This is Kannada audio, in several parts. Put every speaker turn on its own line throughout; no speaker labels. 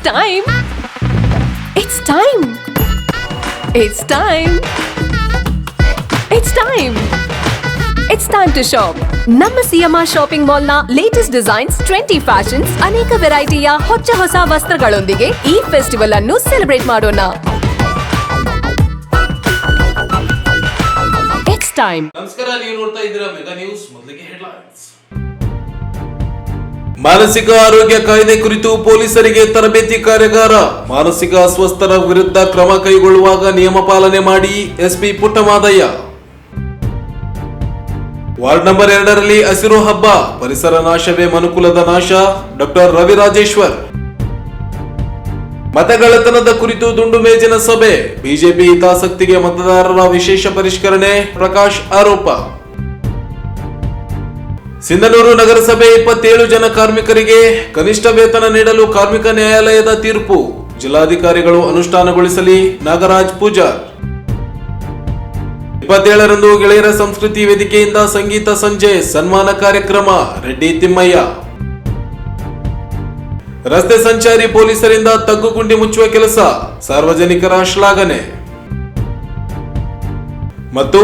time. It's time. It's time. It's time. It's time to shop. ನಮ್ಮ ಸಿಎಂಆರ್ ಶಾಪಿಂಗ್ ಮಾಲ್ ನ ಲೇಟೆಸ್ಟ್ ಡಿಸೈನ್ಸ್, ಟ್ರೆಂಡಿ ಫ್ಯಾಷನ್ಸ್, ಅನೇಕ ವೆರೈಟಿಯ ಹೊಸ ವಸ್ತ್ರಗಳೊಂದಿಗೆ ಈ ಫೆಸ್ಟಿವಲ್ ಅನ್ನು ಸೆಲೆಬ್ರೇಟ್ ಮಾಡೋಣ. It's time.
ನಮಸ್ಕಾರ, ನೀವು ನೋಡ್ತಾ ಇದ್ದೀರಾ ಮೆಗಾ ನ್ಯೂಸ್. ಮೊದಲಿಗೆ ಹೆಡ್ಲೈನ್ಸ್. ಮಾನಸಿಕ ಆರೋಗ್ಯ ಕಾಯ್ದೆ ಕುರಿತು ಪೊಲೀಸರಿಗೆ ತರಬೇತಿ ಕಾರ್ಯಾಗಾರ. ಮಾನಸಿಕ ಅಸ್ವಸ್ಥರ ವಿರುದ್ಧ ಕ್ರಮ ಕೈಗೊಳ್ಳುವಾಗ ನಿಯಮ ಪಾಲನೆ ಮಾಡಿ, ಎಸ್ಪಿ ಪುಟ್ಟಮಾದಯ್ಯ. ವಾರ್ಡ್ ನಂಬರ್ 2ರಲ್ಲಿ ಹಸಿರು ಹಬ್ಬ, ಪರಿಸರ ನಾಶವೇ ಮನುಕುಲದ ನಾಶ, ಡಾಕ್ಟರ್ ರವಿ ರಾಜೇಶ್ವರ್. ಮತಗಳ್ಳತನದ ಕುರಿತು ದುಂಡು ಮೇಜಿನ ಸಭೆ, ಬಿಜೆಪಿ ಹಿತಾಸಕ್ತಿಗೆ ಮತದಾರರ ವಿಶೇಷ ಪರಿಷ್ಕರಣೆ, ಪ್ರಕಾಶ್ ಆರೋಪ. ಸಿಂಧನೂರು ನಗರಸಭೆ 27 ಜನ ಕಾರ್ಮಿಕರಿಗೆ ಕನಿಷ್ಠ ವೇತನ ನೀಡಲು ಕಾರ್ಮಿಕ ನ್ಯಾಯಾಲಯದ ತೀರ್ಪು, ಜಿಲ್ಲಾಧಿಕಾರಿಗಳು ಅನುಷ್ಠಾನಗೊಳಿಸಲಿ, ನಾಗರಾಜ್ ಪೂಜಾರ್. 27ರಂದು ಗೆಳೆಯರ ಸಂಸ್ಕೃತಿ ವೇದಿಕೆಯಿಂದ ಸಂಗೀತ ಸಂಜೆ, ಸನ್ಮಾನ ಕಾರ್ಯಕ್ರಮ, ರೆಡ್ಡಿ ತಿಮ್ಮಯ್ಯ. ರಸ್ತೆ ಸಂಚಾರಿ ಪೊಲೀಸರಿಂದ ತಗ್ಗುಗುಂಡಿ ಮುಚ್ಚುವ ಕೆಲಸ, ಸಾರ್ವಜನಿಕರ ಶ್ಲಾಘನೆ. ಮತ್ತು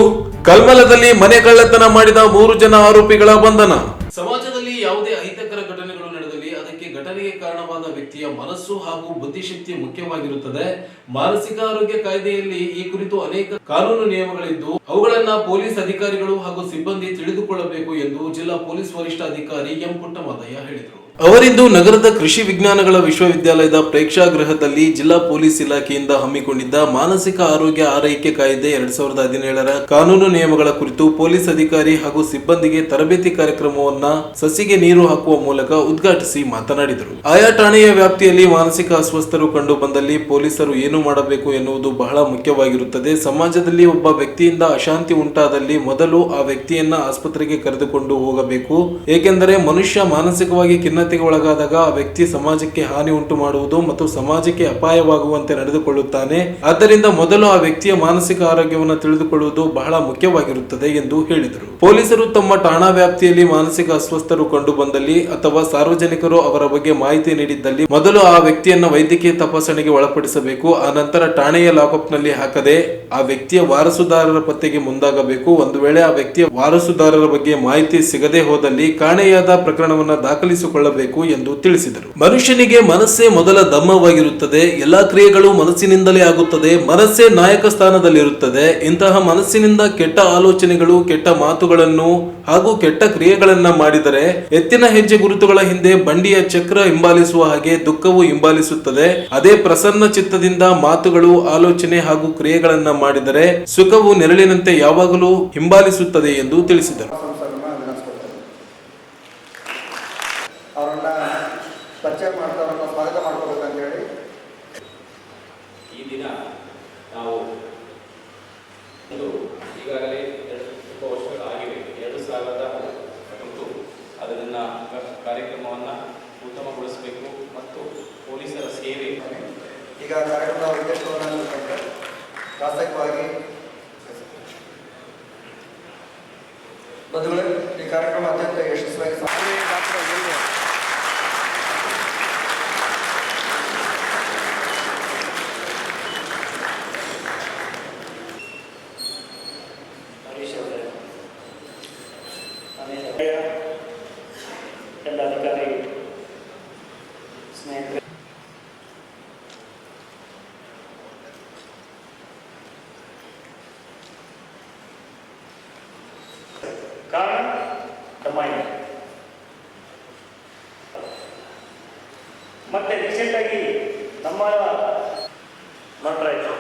ಕಲ್ಮಲದಲ್ಲಿ ಮನೆ ಕಳ್ಳತನ ಮಾಡಿದ 3 ಜನ ಆರೋಪಿಗಳ ಬಂಧನ. ಸಮಾಜದಲ್ಲಿ ಯಾವುದೇ ಅಹಿತಕರ ಘಟನೆಗಳು ನಡೆದಲ್ಲಿ ಅದಕ್ಕೆ ಘಟನೆಗೆ ಕಾರಣವಾದ ವ್ಯಕ್ತಿಯ ಮನಸ್ಸು ಹಾಗೂ ಬುದ್ಧಿಶಕ್ತಿ ಮುಖ್ಯವಾಗಿರುತ್ತದೆ. ಮಾನಸಿಕ ಆರೋಗ್ಯ ಕಾಯ್ದೆಯಲ್ಲಿ ಈ ಕುರಿತು ಅನೇಕ ಕಾನೂನು ನಿಯಮಗಳಿದ್ದು ಅವುಗಳನ್ನ ಪೊಲೀಸ್ ಅಧಿಕಾರಿಗಳು ಹಾಗೂ ಸಿಬ್ಬಂದಿ ತಿಳಿದುಕೊಳ್ಳಬೇಕು ಎಂದು ಜಿಲ್ಲಾ ಪೊಲೀಸ್ ವರಿಷ್ಠಾಧಿಕಾರಿ ಎಂ ಪುಟ್ಟಮಾದಯ್ಯ ಹೇಳಿದರು. ಅವರಿಂದು ನಗರದ ಕೃಷಿ ವಿಜ್ಞಾನಗಳ ವಿಶ್ವವಿದ್ಯಾಲಯದ ಪ್ರೇಕ್ಷಾಗೃಹದಲ್ಲಿ ಜಿಲ್ಲಾ ಪೊಲೀಸ್ ಇಲಾಖೆಯಿಂದ ಹಮ್ಮಿಕೊಂಡಿದ್ದ ಮಾನಸಿಕ ಆರೋಗ್ಯ ಆರೈಕೆ ಕಾಯ್ದೆ 2017ರ ಕಾನೂನು ನಿಯಮಗಳ ಕುರಿತು ಪೊಲೀಸ್ ಅಧಿಕಾರಿ ಹಾಗೂ ಸಿಬ್ಬಂದಿಗೆ ತರಬೇತಿ ಕಾರ್ಯಕ್ರಮವನ್ನ ಸಸಿಗೆ ನೀರು ಹಾಕುವ ಮೂಲಕ ಉದ್ಘಾಟಿಸಿ ಮಾತನಾಡಿದರು. ಆಯಾ ಠಾಣೆಯ ವ್ಯಾಪ್ತಿಯಲ್ಲಿ ಮಾನಸಿಕ ಅಸ್ವಸ್ಥರು ಕಂಡು ಬಂದಲ್ಲಿ ಪೊಲೀಸರು ಏನು ಮಾಡಬೇಕು ಎನ್ನುವುದು ಬಹಳ ಮುಖ್ಯವಾಗಿರುತ್ತದೆ. ಸಮಾಜದಲ್ಲಿ ಒಬ್ಬ ವ್ಯಕ್ತಿಯಿಂದ ಅಶಾಂತಿ ಉಂಟಾದಲ್ಲಿ ಮೊದಲು ಆ ವ್ಯಕ್ತಿಯನ್ನ ಆಸ್ಪತ್ರೆಗೆ ಕರೆದುಕೊಂಡು ಹೋಗಬೇಕು. ಏಕೆಂದರೆ ಮನುಷ್ಯ ಮಾನಸಿಕವಾಗಿ ಖಿನ್ನತೆಗೆ ಒಳಗಾದಾಗ ಆ ವ್ಯಕ್ತಿ ಸಮಾಜಕ್ಕೆ ಹಾನಿ ಉಂಟು ಮಾಡುವುದು ಮತ್ತು ಸಮಾಜಕ್ಕೆ ಅಪಾಯವಾಗುವಂತೆ ನಡೆದುಕೊಳ್ಳುತ್ತಾನೆ. ಆದ್ದರಿಂದ ಮೊದಲು ಆ ವ್ಯಕ್ತಿಯ ಮಾನಸಿಕ ಆರೋಗ್ಯವನ್ನು ತಿಳಿದುಕೊಳ್ಳುವುದು ಬಹಳ ಮುಖ್ಯವಾಗಿರುತ್ತದೆ ಎಂದು ಹೇಳಿದರು. ಪೊಲೀಸರು ತಮ್ಮ ಠಾಣಾ ವ್ಯಾಪ್ತಿಯಲ್ಲಿ ಮಾನಸಿಕ ಅಸ್ವಸ್ಥರು ಕಂಡು ಬಂದಲ್ಲಿ ಅಥವಾ ಸಾರ್ವಜನಿಕರು ಅವರ ಬಗ್ಗೆ ಮಾಹಿತಿ ನೀಡಿದ್ದಲ್ಲಿ ಮೊದಲು ಆ ವ್ಯಕ್ತಿಯನ್ನ ವೈದ್ಯಕೀಯ ತಪಾಸಣೆಗೆ ಒಳಪಡಿಸಬೇಕು. ಆ ನಂತರ ಠಾಣೆಯ ಲಾಕಪ್ ನಲ್ಲಿ ಹಾಕದೆ ಆ ವ್ಯಕ್ತಿಯ ವಾರಸುದಾರರ ಪತ್ತೆಗೆ ಮುಂದಾಗಬೇಕು. ಒಂದು ವೇಳೆ ಆ ವ್ಯಕ್ತಿಯ ವಾರಸುದಾರರ ಬಗ್ಗೆ ಮಾಹಿತಿ ಸಿಗದೆ ಹೋದಲ್ಲಿ ಕಾಣೆಯಾದ ಪ್ರಕರಣವನ್ನು ದಾಖಲಿಸಿಕೊಳ್ಳಬೇಕು ಎಂದು ತಿಳಿಸಿದರು. ಮನುಷ್ಯನಿಗೆ ಮನಸ್ಸೇ ಮೊದಲ ಧಮ್ಮವಾಗಿರುತ್ತದೆ. ಎಲ್ಲಾ ಕ್ರಿಯೆಗಳು ಮನಸ್ಸಿನಿಂದಲೇ ಆಗುತ್ತದೆ. ಮನಸ್ಸೇ ನಾಯಕ ಸ್ಥಾನದಲ್ಲಿರುತ್ತದೆ. ಇಂತಹ ಮನಸ್ಸಿನಿಂದ ಕೆಟ್ಟ ಆಲೋಚನೆಗಳು, ಕೆಟ್ಟ ಮಾತುಗಳನ್ನು ಹಾಗೂ ಕೆಟ್ಟ ಕ್ರಿಯೆಗಳನ್ನ ಮಾಡಿದರೆ ಎತ್ತಿನ ಹೆಜ್ಜೆ ಗುರುತುಗಳ ಹಿಂದೆ ಬಂಡಿಯ ಚಕ್ರ ಹಿಂಬಾಲಿಸುವ ಹಾಗೆ ದುಃಖವು ಹಿಂಬಾಲಿಸುತ್ತದೆ. ಅದೇ ಪ್ರಸನ್ನ ಚಿತ್ತದಿಂದ ಮಾತುಗಳು, ಆಲೋಚನೆ ಹಾಗೂ ಕ್ರಿಯೆಗಳನ್ನ ಮಾಡಿದರೆ ಸುಖವು ನೆರಳಿನಂತೆ ಯಾವಾಗಲೂ ಹಿಂಬಾಲಿಸುತ್ತದೆ ಎಂದು ತಿಳಿಸಿದರು.
ಅವರನ್ನ ಪರಿಚಯ ಮಾಡ್ತಾರನ್ನ ಸ್ವಾಗತ ಮಾಡ್ಕೋಬೇಕಂತ ಹೇಳಿ
ಈ ದಿನ ನಾವು ಈಗಾಗಲೇ ತುಂಬ ವರ್ಷಗಳಾಗಿವೆ. 2019 ಅದನ್ನು ಕಾರ್ಯಕ್ರಮವನ್ನು ಉತ್ತಮಗೊಳಿಸಬೇಕು ಮತ್ತು ಪೊಲೀಸರ ಸೇವೆ.
ಈಗ ಕಾರ್ಯಕ್ರಮದ ಉದ್ದೇಶವನ್ನು ಪ್ರಾಸ್ತಾವಿಕವಾಗಿ ಬಂಧುಗಳೇ, ಈ ಕಾರ್ಯಕ್ರಮ ಅತ್ಯಂತ ಯಶಸ್ವಿಯಾಗಿ
ಎಲ್ಲ ಅಧಿಕಾರಿ ಸ್ನೇಹಿತರೆ, ಕಾರಣ ದಮಾಯಿನಿ. ಮತ್ತೆ ರೀಸೆಂಟಾಗಿ ನಮ್ಮ ಮಕ್ಕಳಾಯಿತು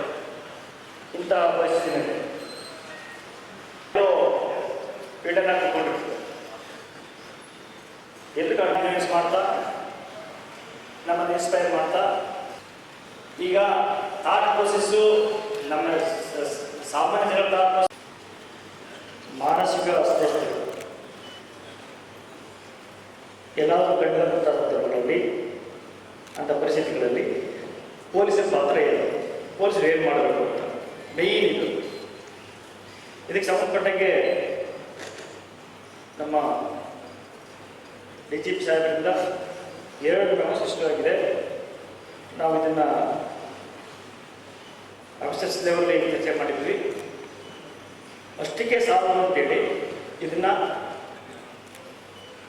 ಇಂತಹ ಪರಿಸ್ಥಿತಿನಲ್ಲಿ ಪೀಡನ ತಗೊಂಡಿರ್ತಾರೆ. ಎಲ್ಲಿ ಕಾನ್ಫಿಡೆನ್ಸ್ ಮಾಡ್ತಾ ನಮ್ಮನ್ನು ಇನ್ಸ್ಪೈರ್ ಮಾಡ್ತಾ ಈಗ ಥಾಟ್ ಪ್ರೋಸೆಸ್ಸು ನಮ್ಮ ಸಾಮಾನ್ಯ ಜನರ ಮಾನಸಿಕ ಅಸ್ವಸ್ಥತೆ ಎಲ್ಲಾದರೂ ಕಂಡುಬಂಥ ಸಂದರ್ಭಗಳಲ್ಲಿ ಅಂಥ ಪರಿಸ್ಥಿತಿಗಳಲ್ಲಿ ಪೊಲೀಸರ ಪಾತ್ರ ಏನು, ಪೊಲೀಸರು ಏನು ಮಾಡಬೇಕು ಅಂತ ಮೇಯ್ನ್ ಇದು. ಇದಕ್ಕೆ ಸಂಬಂಧಪಟ್ಟಂಗೆ ನಮ್ಮ DGP ಸಾಹೇಬರಿಂದ 2 ಮೆಮೊ ಸೃಷ್ಟಿಯಾಗಿದೆ. ನಾವು ಇದನ್ನು ಆಫೀಸರ್ಸ್ ಲೆವೆಲ್ ಚರ್ಚೆ ಮಾಡಿದ್ವಿ. ಅಷ್ಟಕ್ಕೆ ಸಾಲದು ಅಂತೇಳಿ ಇದನ್ನು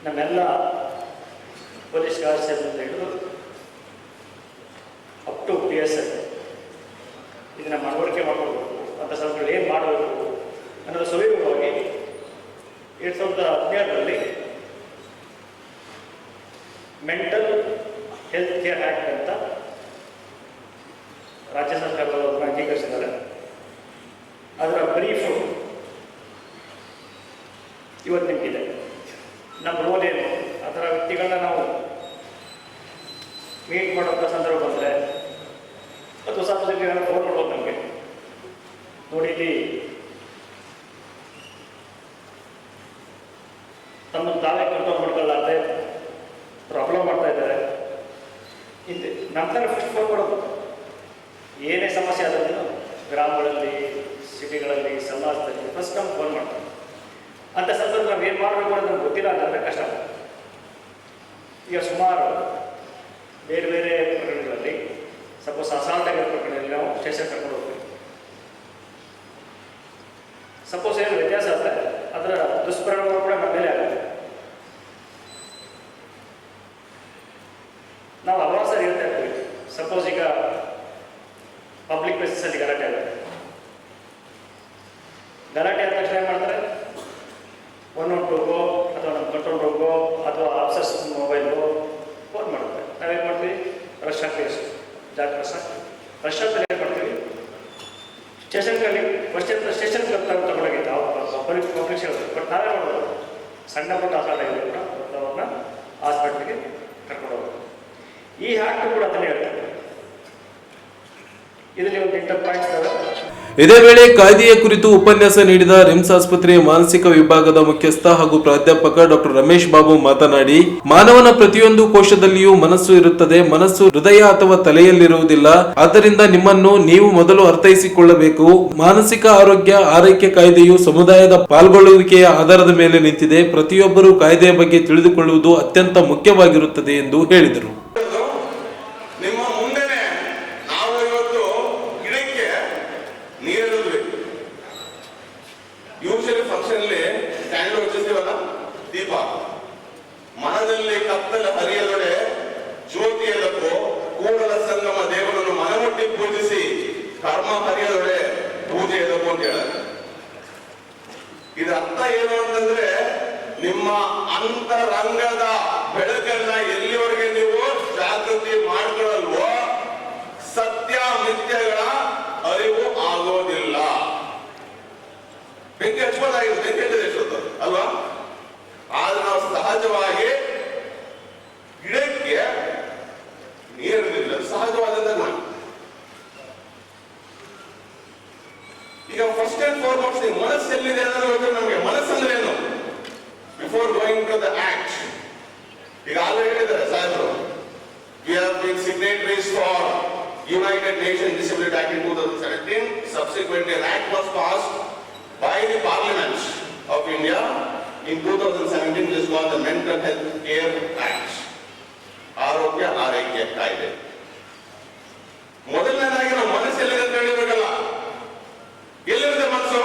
ನಮ್ಮೆಲ್ಲ ಪೊಲೀಸ್ ಕಾನ್ಸ್ಟೇಬಲ್ ಅಂತ ಹಿಡಿದು ಅಪ್ ಟು PSI ಇದನ್ನು ಮನವರಿಕೆ ಮಾಡ್ಕೊಳ್ಬೇಕು ಅಂತ ಸಂಸ್ಥೆಗಳು ಏನು ಮಾಡಬೇಕು ಅನ್ನೋದು ಸವಿವರವಾಗಿ 2017ರಲ್ಲಿ ಮೆಂಟಲ್ ಹೆಲ್ತ್ ಕೇರ್ ಆ್ಯಕ್ಟ್ ಅಂತ ರಾಜ್ಯ ಸರ್ಕಾರದವರು ಅಂಗೀಕರಿಸಿದ್ದಾರೆ. ಅದರ ಬ್ರೀಫು ಇವತ್ತು ನಿಮಗಿದೆ. ನಮ್ಮ ರೋಲ್ ಏನು, ಆ ಥರ ವ್ಯಕ್ತಿಗಳನ್ನ ನಾವು ಮೀಟ್ ಮಾಡೋಂಥ ಸಂದರ್ಭ ಬಂದರೆ ಅಥವಾ ಸಾರ್ವಜನಿಕರನ್ನ ಫೋನ್ ಮಾಡ್ಬೋದು ನಮಗೆ, ನೋಡಿ ಇಲ್ಲಿ ತಮ್ಮನ್ನು ತಾವೇ ಕಂಟ್ರೋಲ್ ಮಾಡ್ಕೊಳ್ಳಾರ್ದೆ ಪ್ರಾಬ್ಲಮ್ ಮಾಡ್ತಾ ಇದ್ದಾರೆ ಇಂತೆ ನಂತರ ಫಸ್ಟ್ ಫೋನ್ ಮಾಡೋದು. ಏನೇ ಸಮಸ್ಯೆ ಆದ್ರೂ ಗ್ರಾಮಗಳಲ್ಲಿ, ಸಿಟಿಗಳಲ್ಲಿ, ಸಮಾಜದಲ್ಲಿ ಫಸ್ಟ್ ನಮ್ಗೆ ಫೋನ್ ಮಾಡ್ತಾರೆ. ಅಂಥ ಸಂದರ್ಭ ನಾವು ಏನು ಮಾಡಬೇಕು ಅನ್ನೋದು ನಮ್ಗೆ ಗೊತ್ತಿಲ್ಲ ಅಂತಂದರೆ ಕಷ್ಟ. ಈಗ ಸುಮಾರು ಬೇರೆ ಬೇರೆ ಪ್ರಕರಣಗಳಲ್ಲಿ ಸಪೋಸ್ ಅಸಾಲ್ಟ್ ಆಗಿರೋ ಪ್ರಕರಣದಲ್ಲಿ ನಾವು ಸ್ಟೇಷನ್ ಕರ್ಕೊಂಡು ಹೋಗ್ತೀವಿ. ಸಪೋಸ್ ಏನು ವ್ಯತ್ಯಾಸ ಆದರೆ ಅದರ ದುಷ್ಪರಿಣಾಮ ಕೂಡ ನಮ್ಮ ಮೇಲೆ ಆಗುತ್ತೆ. ನಾವು ಹಲವಾರು ಸಾರಿ ಹೇಳ್ತಾ ಇರ್ತೀವಿ, ಸಪೋಸ್ ಈಗ ಪಬ್ಲಿಕ್ ಪ್ಲೇಸಸ್ಸಲ್ಲಿ ಗಲಾಟೆ ಆಗುತ್ತೆ. ಗಲಾಟೆ ಆದ ತಕ್ಷಣ ಏನು ಮಾಡ್ತಾರೆ, 112ಗೋ ಅಥವಾ ನಮ್ಮ ಕಂಟ್ರೋಲ್ ರೂಮ್ಗೋ ಅಥವಾ ಆಫೀಸರ್ಸ್ ಮೊಬೈಲ್ಗೋ ಫೋನ್ ಮಾಡ್ತಾರೆ. ನಾವೇನು ಮಾಡ್ತೀವಿ, ರಶ್ ಆಗ್ತೀವಿ, ರಶ್ ಆಗ್ತಾರೆ. ಏನು ಮಾಡ್ತೀವಿ, ಸ್ಟೇಷನ್ಗಳಲ್ಲಿ ಫಸ್ಟ್ ಸ್ಟೇಷನ್ ತಗೊಂಡೋಗಿತ್ತು ಪಬ್ಲಿಕ್ ಹೇಳೋದು. ಬಟ್ ನಾವೇ ಮಾಡೋದು, ಸಣ್ಣ ಪುಟ್ಟ ಅಸಾಲ್ಟ್ ಆಗಿದ್ರು ಕೂಡ ಅವ್ರನ್ನ ಹಾಸ್ಪಿಟ್ಲಿಗೆ ಕರ್ಕೊಂಡು ಹೋಗೋದು. ಈ ಆ್ಯಕ್ಟ್ ಕೂಡ ಅದನ್ನೇ ಹೇಳ್ತಾರೆ. ಇದರಲ್ಲಿ ಒಂದು 8 ಪಾಯಿಂಟ್ಸ್ ಇದಾವೆ.
ಇದೇ ವೇಳೆ ಕಾಯ್ದೆಯ ಕುರಿತು ಉಪನ್ಯಾಸ ನೀಡಿದ ರಿಮ್ಸ್ ಆಸ್ಪತ್ರೆಯ ಮಾನಸಿಕ ವಿಭಾಗದ ಮುಖ್ಯಸ್ಥ ಹಾಗೂ ಪ್ರಾಧ್ಯಾಪಕ ಡಾಕ್ಟರ್ ರಮೇಶ್ ಬಾಬು ಮಾತನಾಡಿ, ಮಾನವನ ಪ್ರತಿಯೊಂದು ಕೋಶದಲ್ಲಿಯೂ ಮನಸ್ಸು ಇರುತ್ತದೆ. ಮನಸ್ಸು ಹೃದಯ ಅಥವಾ ತಲೆಯಲ್ಲಿರುವುದಿಲ್ಲ. ಆದ್ದರಿಂದ ನಿಮ್ಮನ್ನು ನೀವು ಮೊದಲು ಅರ್ಥೈಸಿಕೊಳ್ಳಬೇಕು. ಮಾನಸಿಕ ಆರೋಗ್ಯ ಆರೈಕೆ ಕಾಯ್ದೆಯು ಸಮುದಾಯದ ಪಾಲ್ಗೊಳ್ಳುವಿಕೆಯ ಆಧಾರದ ಮೇಲೆ ನಿಂತಿದೆ. ಪ್ರತಿಯೊಬ್ಬರೂ ಕಾಯ್ದೆಯ ಬಗ್ಗೆ ತಿಳಿದುಕೊಳ್ಳುವುದು ಅತ್ಯಂತ ಮುಖ್ಯವಾಗಿರುತ್ತದೆ ಎಂದು ಹೇಳಿದರು.
ಯೂಶಲಿ ಫಂಕ್ಷನ್ ಕ್ಯಾಂಡಲ್ ಹಚ್ಚಿಸ್ತೀವಲ್ಲ, ದೀಪ ಮನದಲ್ಲಿ ಕತ್ತಲ ಹರಿಯದೊಡೆ ಜ್ಯೋತಿಯಲ್ಲಕ್ಕೂ ಕೂಡಲ ಸಂಗಮ ದೇವರನ್ನು ಮನಮುಟ್ಟಿ ಪೂಜಿಸಿ ಕರ್ಮ ಹರಿಯದೊಡೆ ಪೂಜೆ ಎದಕ್ಕೂ ಅಂತ ಹೇಳೋದು. ಇದರ ಅರ್ಥ ಏನು ಅಂತಂದ್ರೆ, ನಿಮ್ಮ ಅಂತರಂಗದ ಬೆಳಕನ್ನ ಎಲ್ಲಿವರೆಗೆ ನೀವು ಜಾಗೃತಿ ಮಾಡ್ಕೊಳ್ಳಲ್ವೋ ಸತ್ಯ ಮಿಥ್ಯಗಳ ಅರಿವು ಆಗೋದಿಲ್ಲ. ಬೆಂಕಿ ಹಚ್ಬೋದಾಗಿದೆ, ಬೆಂಕಿ ಹಚ್ಚಿದೆ ಎಷ್ಟೊತ್ತು ಅಲ್ವಾ? ಆದ್ರೆ ನಾವು ಸಹಜವಾಗಿ ಗಿಡಕ್ಕೆ ನೀರಿಲ್ಲ, ಸಹಜವಾದಂತ. ಈಗ ಫಸ್ಟ್ ಅಂಡ್ ಫಾರ್ಮೋಸ್ಟ್ ಮನಸ್ಸು ಎಲ್ಲಿದೆ ಅನ್ನೋದು ನಮಗೆ. ಮನಸ್ಸಂದ್ರೆ ಏನು? Before going to the act, ಈಗ ಆಲ್ರೆಡಿ ಹೇಳಿದ್ದಾರೆ ಸಾಹೇಬರು, we have been signatories for United Nations Disability Act in 2017. Subsequently, an act was passed by the Parliament of India in 2017, which is called the Mental Health Care Act. ಆರೋಗ್ಯ ಆರೈಕೆ ಕಾಯ್ದೆ. ಮೊದಲನೇದಾಗಿ ನಾವು ಮನಸ್ಸು ಎಲ್ಲಿದೆ ಅಂತ ಹೇಳಿಬೇಕಲ್ಲ. ಎಲ್ಲಿರುತ್ತೆ ಮನಸ್ಸು?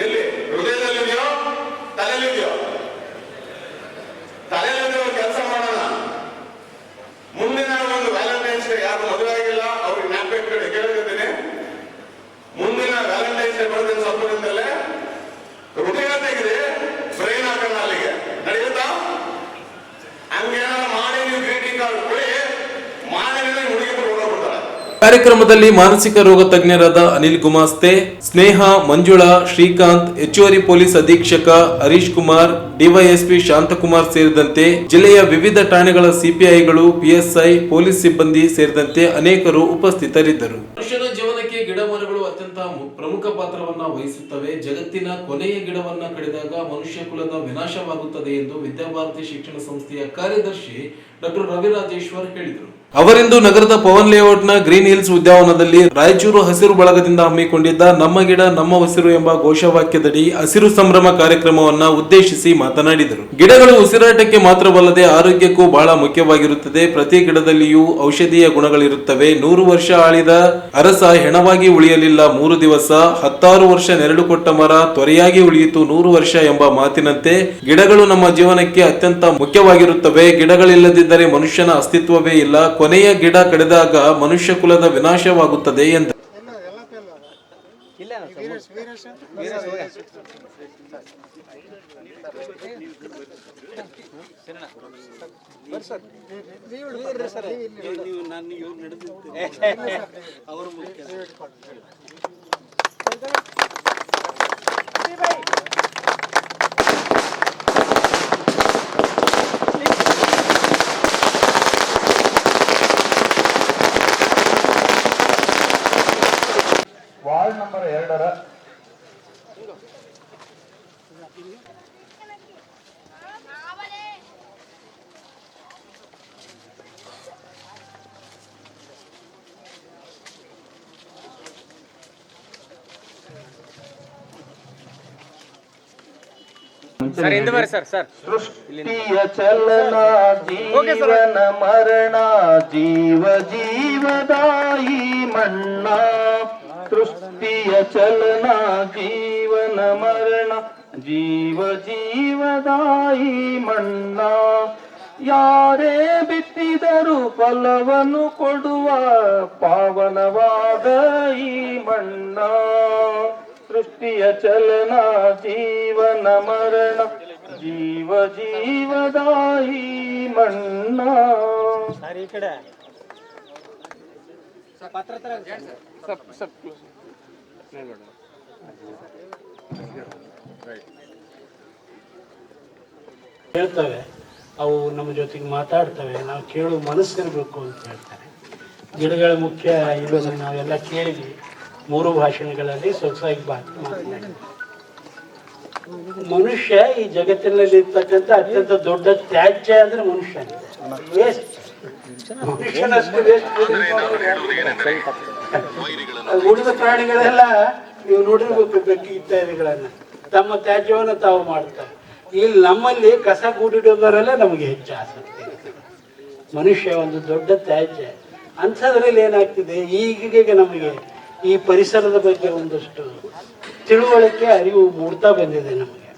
ಎಲ್ಲಿ? ಹೃದಯದಲ್ಲಿದೆಯೋ ತಲೆಯಲ್ಲಿದೆಯೋ? ತಲೆಯಲ್ಲಿದೆಯೋ ಕೆಲಸ ಮಾಡೋಣ. ಮುಂದಿನ ಒಂದು ವ್ಯಾಲೆಂಟೈನ್ಸ್ ಡೇ, ಯಾರು ಮದುವೆ ಆಗಿಲ್ಲ ಅವ್ರಿಗೆ ಜ್ಞಾಪಕ ಕೇಳಿದ್ದೀನಿ, ಮುಂದಿನ ವ್ಯಾಲೆಂಟೈನ್ಸ್ ಡೇ ಬರೋದಿನ ಸ್ವಲ್ಪ ದಿನದಲ್ಲೇ ಹೃದಯ ತೆಗೆದು ಬ್ರೈನ್ ಹಾಕೋಣ ಅಲ್ಲಿಗೆ. ನಡೆಯುತ್ತಾ? ಹಂಗೇನಾರ ಮಾಡಿ ನೀವು ಗ್ರೀಟಿಂಗ್ ಕಾರ್ಡ್ ಕೊಡಿ, ಮಾನವನ ಹುಡುಗಿದ್ರು ಹೋಗ್ಬಿಡ್ತಾರೆ.
ಕಾರ್ಯಕ್ರಮದಲ್ಲಿ ಮಾನಸಿಕ ರೋಗ ತಜ್ಞರಾದ ಅನಿಲ್ ಗುಮಾಸ್ತೆ, ಸ್ನೇಹ, ಮಂಜುಳಾ, ಶ್ರೀಕಾಂತ್, ಹೆಚ್ಚುವರಿ ಪೊಲೀಸ್ ಅಧೀಕ್ಷಕ ಹರೀಶ್ ಕುಮಾರ್, ಡಿವೈಎಸ್ಪಿ ಶಾಂತಕುಮಾರ್ ಸೇರಿದಂತೆ ಜಿಲ್ಲೆಯ ವಿವಿಧ ಠಾಣೆಗಳ ಸಿಪಿಐಗಳು, PSI, ಪೊಲೀಸ್ ಸಿಬ್ಬಂದಿ ಸೇರಿದಂತೆ ಅನೇಕರು ಉಪಸ್ಥಿತರಿದ್ದರು. ಮನುಷ್ಯನ ಜೀವನಕ್ಕೆ ಗಿಡ ಮರಗಳು ಅತ್ಯಂತ ಪ್ರಮುಖ ಪಾತ್ರವನ್ನ ವಹಿಸುತ್ತವೆ. ಜಗತ್ತಿನ ಕೊನೆಯ ಗಿಡವನ್ನ ಕಡಿದಾಗ ಮನುಷ್ಯ ಕುಲದ ವಿನಾಶವಾಗುತ್ತದೆ ಎಂದು ವಿದ್ಯಾಭಾರತಿ ಶಿಕ್ಷಣ ಸಂಸ್ಥೆಯ ಕಾರ್ಯದರ್ಶಿ ಡಾಕ್ಟರ್ ರವಿರಾಜೇಶ್ವರ್ ಹೇಳಿದರು. ಅವರಿಂದು ನಗರದ ಪವನ್ ಲೇಔಟ್ನ ಗ್ರೀನ್ ಹಿಲ್ಸ್ ಉದ್ಯಾನವನದಲ್ಲಿ ರಾಯಚೂರು ಹಸಿರು ಬಳಗದಿಂದ ಹಮ್ಮಿಕೊಂಡಿದ್ದ ನಮ್ಮ ಗಿಡ ನಮ್ಮ ಉಸಿರು ಎಂಬ ಘೋಷವಾಕ್ಯದಡಿ ಹಸಿರು ಸಂಭ್ರಮ ಕಾರ್ಯಕ್ರಮವನ್ನ ಉದ್ದೇಶಿಸಿ ಮಾತನಾಡಿದರು. ಗಿಡಗಳು ಉಸಿರಾಟಕ್ಕೆ ಮಾತ್ರವಲ್ಲದೆ ಆರೋಗ್ಯಕ್ಕೂ ಬಹಳ ಮುಖ್ಯವಾಗಿರುತ್ತದೆ. ಪ್ರತಿ ಗಿಡದಲ್ಲಿಯೂ ಔಷಧೀಯ ಗುಣಗಳಿರುತ್ತವೆ. 100 ವರ್ಷ ಆಳಿದ ಅರಸ ಹೆಣವಾಗಿ ಉಳಿಯಲಿಲ್ಲ 3 ದಿವಸ, 16 ವರ್ಷ ನೆರಳು ಕೊಟ್ಟ ಮರ ತ್ವರೆಯಾಗಿ ಉಳಿಯಿತು 100 ವರ್ಷ ಎಂಬ ಮಾತಿನಂತೆ ಗಿಡಗಳು ನಮ್ಮ ಜೀವನಕ್ಕೆ ಅತ್ಯಂತ ಮುಖ್ಯವಾಗಿರುತ್ತವೆ. ಗಿಡಗಳಿಲ್ಲದಿದ್ದರೆ ಮನುಷ್ಯನ ಅಸ್ತಿತ್ವವೇ ಇಲ್ಲ. ಕೊನೆಯ ಗಿಡ ಕಡಿದಾಗ ಮನುಷ್ಯ ಕುಲದ ವಿನಾಶವಾಗುತ್ತದೆ ಎಂದರು.
ವಾರ್ಡ್ ನಂಬರ್ 2ರ
ಸೃಷ್ಟಿಯ ಚಲನ ಜೀವನ ಮರಣ ಜೀವ ಜೀವದಾಯಿ ಮಣ್ಣ. ಸೃಷ್ಟಿಯ ಚಲನ ಜೀವನ ಮರಣ ಜೀವ ಜೀವದಾಯಿ ಮಣ್ಣ. ಯಾರೇ ಬಿತ್ತಿದರೂ ಫಲವನ್ನು ಕೊಡುವ ಪಾವನವಾದ ಈ ಮಣ್ಣ. ಸೃಷ್ಟಿಯ ಚಲನ ಜೀವನ ಮರಣ ಜೀವ ಜೀವದಾಯಿ ಮಣ್ಣ.
ಹೇಳ್ತವೆ, ಅವು ನಮ್ಮ ಜೊತೆಗೆ ಮಾತಾಡ್ತವೆ, ನಾವು ಕೇಳುವ ಮನಸ್ಸಿರಬೇಕು ಅಂತ ಹೇಳ್ತಾರೆ. ಗಿಡಗಳ ಮುಖ್ಯ ಇರೋದು ನಾವೆಲ್ಲ ಕೇಳಿದ್ವಿ. 3 ಭಾಷಣಗಳಲ್ಲಿ ಸೊಗಸಾಗಿ ಮಾತನಾಡಿ. ಮನುಷ್ಯ ಈ ಜಗತ್ತಿನಲ್ಲಿ ಇರ್ತಕ್ಕಂಥ ಅತ್ಯಂತ ದೊಡ್ಡ ತ್ಯಾಜ್ಯ ಅಂದ್ರೆ ಮನುಷ್ಯ. ವೇಸ್ಟ್, ಮನುಷ್ಯನಷ್ಟು ವೇಸ್ಟ್. ಉಳಿದ ಪ್ರಾಣಿಗಳೆಲ್ಲ ನೀವು ನೋಡಿರ್ಬೇಕು, ಬೆಕ್ಕಿ ಇತ್ಯಾದಿಗಳನ್ನ ತಮ್ಮ ತ್ಯಾಜ್ಯವನ್ನು ತಾವು ಮಾಡ್ತಾರೆ. ಇಲ್ಲಿ ನಮ್ಮಲ್ಲಿ ಕಸ ಕೂಡಿಡೋದರಲ್ಲೇ ನಮಗೆ ಹೆಚ್ಚು ಆಸಕ್ತಿ ಇರ್ತದೆ. ಮನುಷ್ಯ ಒಂದು ದೊಡ್ಡ ತ್ಯಾಜ್ಯ. ಅಂಥದ್ರಲ್ಲಿ ಏನಾಗ್ತಿದೆ, ಈಗೀಗ ನಮಗೆ ಈ ಪರಿಸರದ ಬಗ್ಗೆ ಒಂದಷ್ಟು ತಿಳುವಳಿಕೆ ಅರಿವು ಮೂಡ್ತಾ ಬಂದಿದೆ ನಮಗೆ.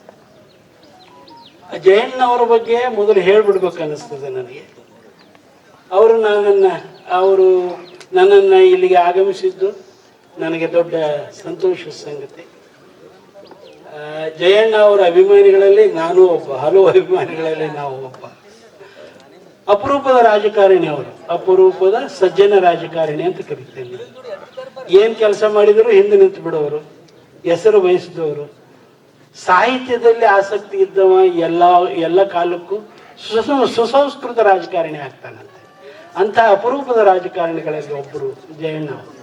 ಜಯಣ್ಣವರ ಬಗ್ಗೆ ಮೊದಲು ಹೇಳ್ಬಿಡ್ಬೇಕು ಅನ್ನಿಸ್ತದೆ ನನಗೆ. ಅವರು ನನ್ನನ್ನು ಇಲ್ಲಿಗೆ ಆಗಮಿಸಿದ್ದು ನನಗೆ ದೊಡ್ಡ ಸಂತೋಷದ ಸಂಗತಿ. ಜಯಣ್ಣ ಅವರ ಅಭಿಮಾನಿಗಳಲ್ಲಿ ನಾನು ಒಬ್ಬ, ಹಲವು ಅಭಿಮಾನಿಗಳಲ್ಲಿ ನಾವು ಒಬ್ಬ. ಅಪರೂಪದ ರಾಜಕಾರಣಿ ಅವರು, ಅಪರೂಪದ ಸಜ್ಜನ ರಾಜಕಾರಣಿ ಅಂತ ಕರಿತೇನೆ. ಏನ್ ಕೆಲಸ ಮಾಡಿದ್ರು ಹಿಂದೆ ನಿಂತು ಬಿಡೋರು, ಹೆಸರು ಬಯಸಿದವರು, ಸಾಹಿತ್ಯದಲ್ಲಿ ಆಸಕ್ತಿ ಇದ್ದವ ಎಲ್ಲ ಕಾಲಕ್ಕೂ ಸುಸಂಸ್ಕೃತ ರಾಜಕಾರಣಿ ಆಗ್ತಾನಂತೆ. ಅಂಥ ಅಪರೂಪದ ರಾಜಕಾರಣಿಗಳಲ್ಲಿ ಒಬ್ಬರು ಜಯಣ್ಣ ಅವರು.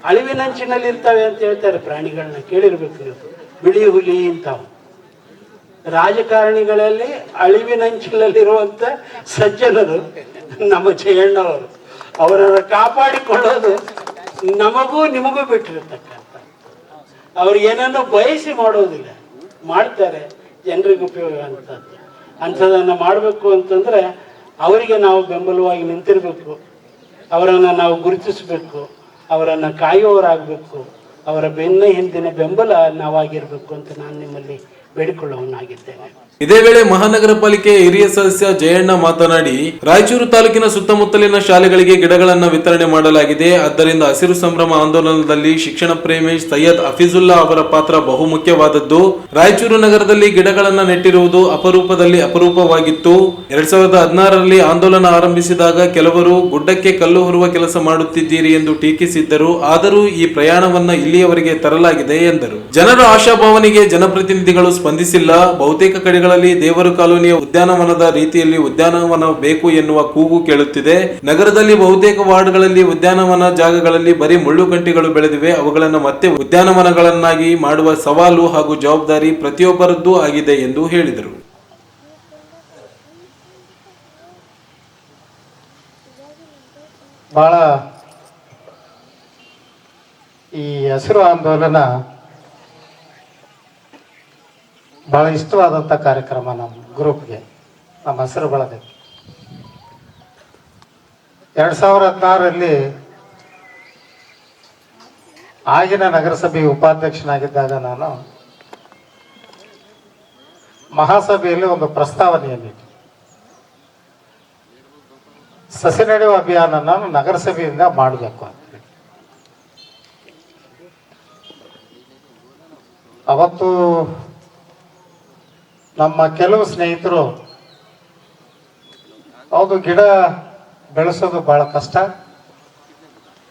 ಅಳಿವಿನಂಚಿನಲ್ಲಿ ಇರ್ತವೆ ಅಂತ ಹೇಳ್ತಾರೆ ಪ್ರಾಣಿಗಳನ್ನ, ಕೇಳಿರ್ಬೇಕು ನೀವು. ಬಿಳಿ ಹುಲಿ ಇಂಥವು ರಾಜಕಾರಣಿಗಳಲ್ಲಿ ಅಳಿವಿನಂಚಿನಲ್ಲಿರುವಂತ ಸಜ್ಜನರು ನಮ್ಮ ಜಯಣ್ಣವರು. ಅವರನ್ನು ಕಾಪಾಡಿಕೊಳ್ಳೋದು ನಮಗೂ ನಿಮಗೂ ಬಿಟ್ಟಿರತಕ್ಕಂಥ. ಅವ್ರು ಏನನ್ನು ಬಯಸಿ ಮಾಡೋದಿಲ್ಲ, ಮಾಡ್ತಾರೆ ಜನರಿಗೆ ಉಪಯೋಗ ಅಂತದ್ದು. ಅಂಥದನ್ನು ಮಾಡಬೇಕು ಅಂತಂದ್ರೆ ಅವರಿಗೆ ನಾವು ಬೆಂಬಲವಾಗಿ ನಿಂತಿರಬೇಕು, ಅವರನ್ನು ನಾವು ಗುರುತಿಸಬೇಕು, ಅವರನ್ನು ಕಾಯುವವರಾಗಬೇಕು, ಅವರ ಬೆನ್ನ ಹಿಂದಿನ ಬೆಂಬಲ ನಾವಾಗಿರಬೇಕು ಅಂತ ನಾನು ನಿಮ್ಮಲ್ಲಿ ಬೇಡಿಕೊಳ್ಳುವನಾಗಿದ್ದೇನೆ.
ಇದೇ ವೇಳೆ ಮಹಾನಗರ ಪಾಲಿಕೆಯ ಹಿರಿಯ ಸದಸ್ಯ ಜಯಣ್ಣ ಮಾತನಾಡಿ, ರಾಯಚೂರು ತಾಲೂಕಿನ ಸುತ್ತಮುತ್ತಲಿನ ಶಾಲೆಗಳಿಗೆ ಗಿಡಗಳನ್ನ ವಿತರಣೆ ಮಾಡಲಾಗಿದೆ. ಆದ್ದರಿಂದ ಹಸಿರು ಸಂಭ್ರಮ ಆಂದೋಲನದಲ್ಲಿ ಶಿಕ್ಷಣ ಪ್ರೇಮಿ ಸೈಯದ್ ಹಫೀಜುಲ್ಲಾ ಅವರ ಪಾತ್ರ ಬಹುಮುಖ್ಯವಾದದ್ದು. ರಾಯಚೂರು ನಗರದಲ್ಲಿ ಗಿಡಗಳನ್ನ ನೆಟ್ಟಿರುವುದು ಅಪರೂಪದಲ್ಲಿ ಅಪರೂಪವಾಗಿತ್ತು. 2016ರಲ್ಲಿ ಆಂದೋಲನ ಆರಂಭಿಸಿದಾಗ ಕೆಲವರು ಗುಡ್ಡಕ್ಕೆ ಕಲ್ಲು ಹೊರುವ ಕೆಲಸ ಮಾಡುತ್ತಿದ್ದೀರಿ ಎಂದು ಟೀಕಿಸಿದ್ದರು. ಆದರೂ ಈ ಪ್ರಯಾಣವನ್ನ ಇಲ್ಲಿಯವರೆಗೆ ತರಲಾಗಿದೆ ಎಂದರು. ಜನರ ಆಶಾಭಾವನೆಗೆ ಜನಪ್ರತಿನಿಧಿಗಳು ಸ್ಪಂದಿಸಿಲ್ಲ. ಬಹುತೇಕ ಕಡೆಗಳಲ್ಲಿ ದೇವರು ಕಾಲೋನಿಯ ಉದ್ಯಾನವನದ ರೀತಿಯಲ್ಲಿ ಉದ್ಯಾನವನ ಬೇಕು ಎನ್ನುವ ಕೂಗು ಕೇಳುತ್ತಿದೆ. ನಗರದಲ್ಲಿ ಬಹುತೇಕ ವಾರ್ಡ್ಗಳಲ್ಲಿ ಉದ್ಯಾನವನ ಜಾಗಗಳಲ್ಲಿ ಬರೀ ಮುಳ್ಳುಗಂಟಿಗಳು ಬೆಳೆದಿವೆ. ಅವುಗಳನ್ನು ಮತ್ತೆ ಉದ್ಯಾನವನಗಳನ್ನಾಗಿ ಮಾಡುವ ಸವಾಲು ಹಾಗೂ ಜವಾಬ್ದಾರಿ ಪ್ರತಿಯೊಬ್ಬರದ್ದೂ ಆಗಿದೆ ಎಂದು ಹೇಳಿದರು.
ಭಾಳ ಈ ಹಸಿರು ಆಂದೋಲನ ಭಾಳ ಇಷ್ಟವಾದಂಥ ಕಾರ್ಯಕ್ರಮ ನಮ್ಮ ಗ್ರೂಪ್ಗೆ, ನಮ್ಮ ಹಸಿರು ಬಳಗಕ್ಕೆ. 2016ರಲ್ಲಿ ಆಗಿನ ನಗರಸಭೆ ಉಪಾಧ್ಯಕ್ಷನಾಗಿದ್ದಾಗ ನಾನು ಮಹಾಸಭೆಯಲ್ಲಿ ಒಂದು ಪ್ರಸ್ತಾವನೆಯನ್ನು ಸಸಿ ನೆಡುವ ಅಭಿಯಾನ ನಗರಸಭೆಯಿಂದ ಮಾಡಬೇಕು ಅಂತ. ಅವತ್ತು ನಮ್ಮ ಕೆಲವು ಸ್ನೇಹಿತರು ಹೌದು ಗಿಡ ಬೆಳೆಸೋದು ಭಾಳ ಕಷ್ಟ,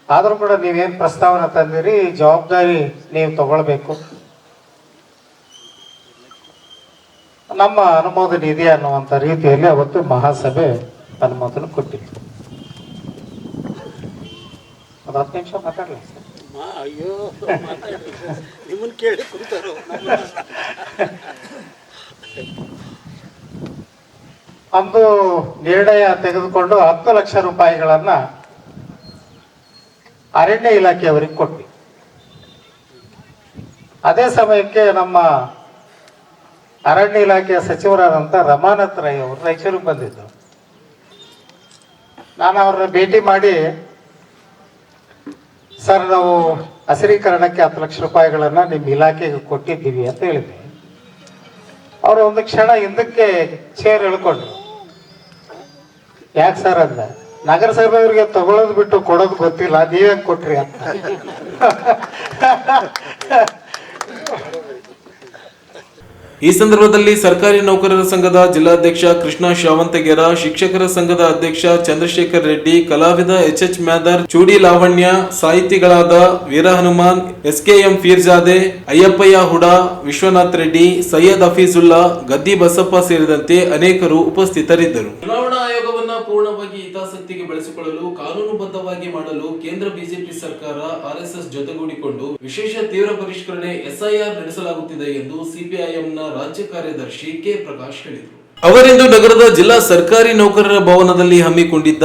ಆದರೂ ಕೂಡ ನೀವೇನು ಪ್ರಸ್ತಾವನೆ ತಂದಿರಿ ಜವಾಬ್ದಾರಿ ನೀವು ತಗೊಳ್ಬೇಕು, ನಮ್ಮ ಅನುಮೋದನೆ ಇದೆ ಅನ್ನುವಂಥ ರೀತಿಯಲ್ಲಿ ಅವತ್ತು ಮಹಾಸಭೆ ಅನುಮೋದನೆ ಕೊಟ್ಟಿತ್ತು. ಒಂದು 10 ನಿಮಿಷ ಮಾತಾಡಲಿ ಸರ್.
ಅಯ್ಯೋ ನಿಮ್ಮನ್ನು ಕೇಳಿ ಕುಂತಾರೋ.
ಅಂದು ನಿರ್ಣಯ ತೆಗೆದುಕೊಂಡು 10 ಲಕ್ಷ ರೂಪಾಯಿಗಳನ್ನ ಅರಣ್ಯ ಇಲಾಖೆಯವರಿಗೆ ಕೊಟ್ವಿ. ಅದೇ ಸಮಯಕ್ಕೆ ನಮ್ಮ ಅರಣ್ಯ ಇಲಾಖೆಯ ಸಚಿವರಾದಂಥ ರಮಾನಾಥ್ ರೈ ಅವರು ರಾಯಚೂರಿಗೆ ಬಂದಿದ್ದರು. ನಾನು ಅವ್ರನ್ನ ಭೇಟಿ ಮಾಡಿ, ಸರ್ ನಾವು ಹಸಿರೀಕರಣಕ್ಕೆ 10 ಲಕ್ಷ ರೂಪಾಯಿಗಳನ್ನು ನಿಮ್ಮ ಇಲಾಖೆಗೆ ಕೊಟ್ಟಿದ್ದೀವಿ ಅಂತ ಹೇಳಿದ್ವಿ. ಅವರು ಒಂದು ಕ್ಷಣ ಹಿಂದಕ್ಕೆ ಚೇರ್ ಎಳ್ಕೊಂಡ್ರು. ಯಾಕೆ ಸರ್ ಅಂದ, ನಗರಸಭೆಯವರಿಗೆ ತಗೊಳ್ಳೋದು ಬಿಟ್ಟು ಕೊಡೋದು ಗೊತ್ತಿಲ್ಲ, ನೀವೇನು ಕೊಟ್ರಿ ಅಂತ.
ಈ ಸಂದರ್ಭದಲ್ಲಿ ಸರ್ಕಾರಿ ನೌಕರರ ಸಂಘದ ಜಿಲ್ಲಾಧ್ಯಕ್ಷ ಕೃಷ್ಣ ಶಾವಂತಗೆರ, ಶಿಕ್ಷಕರ ಸಂಘದ ಅಧ್ಯಕ್ಷ ಚಂದ್ರಶೇಖರ್ ರೆಡ್ಡಿ, ಕಲಾವಿದ ಎಚ್ ಮ್ಯಾದರ್, ಚೂಡಿ ಲಾವಣ್ಯ, ಸಾಹಿತಿಗಳಾದ ವೀರಹನುಮಾನ್, SKM ಫೀರ್ಜಾದೆ, ಅಯ್ಯಪ್ಪಯ್ಯ ಹುಡಾ, ವಿಶ್ವನಾಥ್ ರೆಡ್ಡಿ, ಸೈಯದ್ ಹಫೀಜುಲ್ಲಾ, ಗದ್ದಿ ಬಸಪ್ಪ ಸೇರಿದಂತೆ ಅನೇಕರು ಉಪಸ್ಥಿತರಿದ್ದರು. ಚುನಾವಣಾ ಆಯೋಗವನ್ನ ಪೂರ್ಣವಾಗಿ ಹಿತಾಸಕ್ತಿಗೆ ಬಳಸಿಕೊಳ್ಳಲು ಕಾನೂನುಬದ್ಧವಾಗಿ ಮಾಡಲು ಕೇಂದ್ರ ಬಿಜೆಪಿ ಸರ್ಕಾರ RSS ಜೊತೆಗೂಡಿಕೊಂಡು ವಿಶೇಷ ತೀವ್ರ ಪರಿಷ್ಕರಣೆ SIR ನಡೆಸಲಾಗುತ್ತಿದೆ ಎಂದು ಸಿಪಿಐಎಂನ ರಾಜ್ಯ ಕಾರ್ಯದರ್ಶಿ ಕೆ ಪ್ರಕಾಶ್ ಹೇಳಿದರು. ಅವರಿಂದು ನಗರದ ಜಿಲ್ಲಾ ಸರ್ಕಾರಿ ನೌಕರರ ಭವನದಲ್ಲಿ ಹಮ್ಮಿಕೊಂಡಿದ್ದ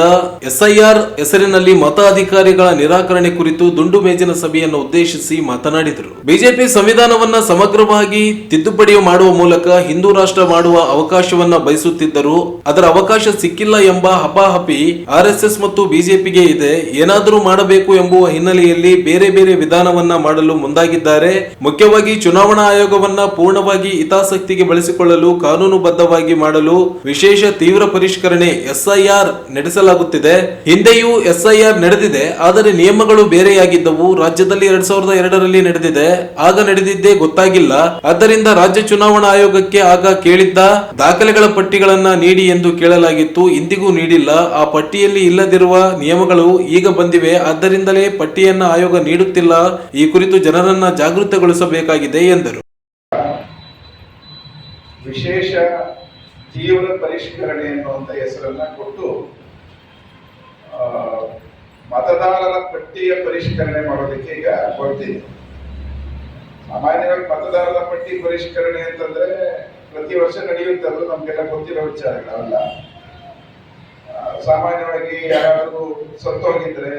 SIR ಹೆಸರಿನಲ್ಲಿ ಮತ ಅಧಿಕಾರಿಗಳ ನಿರಾಕರಣೆ ಕುರಿತು ದುಂಡು ಮೇಜಿನ ಸಭೆಯನ್ನು ಉದ್ದೇಶಿಸಿ ಮಾತನಾಡಿದರು. ಬಿಜೆಪಿ ಸಂವಿಧಾನವನ್ನ ಸಮಗ್ರವಾಗಿ ತಿದ್ದುಪಡಿ ಮಾಡುವ ಮೂಲಕ ಹಿಂದೂ ರಾಷ್ಟ್ರ ಮಾಡುವ ಅವಕಾಶವನ್ನ ಬಯಸುತ್ತಿದ್ದರು. ಅದರ ಅವಕಾಶ ಸಿಕ್ಕಿಲ್ಲ ಎಂಬ ಹಪಾಹಪಿ RSS ಮತ್ತು ಬಿಜೆಪಿಗೆ ಇದೆ. ಏನಾದರೂ ಮಾಡಬೇಕು ಎಂಬುವ ಹಿನ್ನೆಲೆಯಲ್ಲಿ ಬೇರೆ ಬೇರೆ ವಿಧಾನವನ್ನ ಮಾಡಲು ಮುಂದಾಗಿದ್ದಾರೆ. ಮುಖ್ಯವಾಗಿ ಚುನಾವಣಾ ಆಯೋಗವನ್ನ ಪೂರ್ಣವಾಗಿ ಹಿತಾಸಕ್ತಿಗೆ ಬಳಸಿಕೊಳ್ಳಲು ಕಾನೂನುಬದ್ಧವಾಗಿ ಮಾಡಲು ವಿಶೇಷ ತೀವ್ರ ಪರಿಷ್ಕರಣೆ SIR ನಡೆಸಲಾಗುತ್ತಿದೆ. ಹಿಂದೆಯೂ SIR ನಡೆದಿದೆ, ಆದರೆ ನಿಯಮಗಳು ಬೇರೆಯಾಗಿದ್ದವು. ರಾಜ್ಯದಲ್ಲಿ 2002ರಲ್ಲಿ ನಡೆದಿದೆ, ಆಗ ನಡೆದಿದ್ದೇ ಗೊತ್ತಾಗಿಲ್ಲ. ಆದ್ದರಿಂದ ರಾಜ್ಯ ಚುನಾವಣಾ ಆಯೋಗಕ್ಕೆ ಆಗ ಕೇಳಿದ್ದ ದಾಖಲೆಗಳ ಪಟ್ಟಿಗಳನ್ನ ನೀಡಿ ಎಂದು ಕೇಳಲಾಗಿತ್ತು, ಇಂದಿಗೂ ನೀಡಿಲ್ಲ. ಆ ಪಟ್ಟಿಯಲ್ಲಿ ಇಲ್ಲದಿರುವ ನಿಯಮಗಳು ಈಗ ಬಂದಿವೆ, ಆದ್ದರಿಂದಲೇ ಪಟ್ಟಿಯನ್ನ ಆಯೋಗ ನೀಡುತ್ತಿಲ್ಲ. ಈ ಕುರಿತು ಜನರನ್ನ ಜಾಗೃತಗೊಳಿಸಬೇಕಾಗಿದೆ ಎಂದರು.
ವಿಶೇಷ ತೀವ್ರ ಪರಿಷ್ಕರಣೆ ಎನ್ನುವಂತ ಹೆಸರನ್ನ ಕೊಟ್ಟು ಮತದಾರರ ಪಟ್ಟಿಯ ಪರಿಷ್ಕರಣೆ ಮಾಡೋದಕ್ಕೆ ಈಗ ಹೊರಟಿದೆ. ಸಾಮಾನ್ಯವಾಗಿ ಮತದಾರರ ಪಟ್ಟಿ ಪರಿಷ್ಕರಣೆ ಅಂತಂದ್ರೆ ಪ್ರತಿ ವರ್ಷ ನಡೆಯುತ್ತೆ, ಅದು ನಮ್ಗೆಲ್ಲ ಗೊತ್ತಿರೋ ವಿಚಾರಗಳಲ್ಲ. ಸಾಮಾನ್ಯವಾಗಿ ಯಾರಾದರೂ ಸತ್ತೋಗಿದ್ರೆ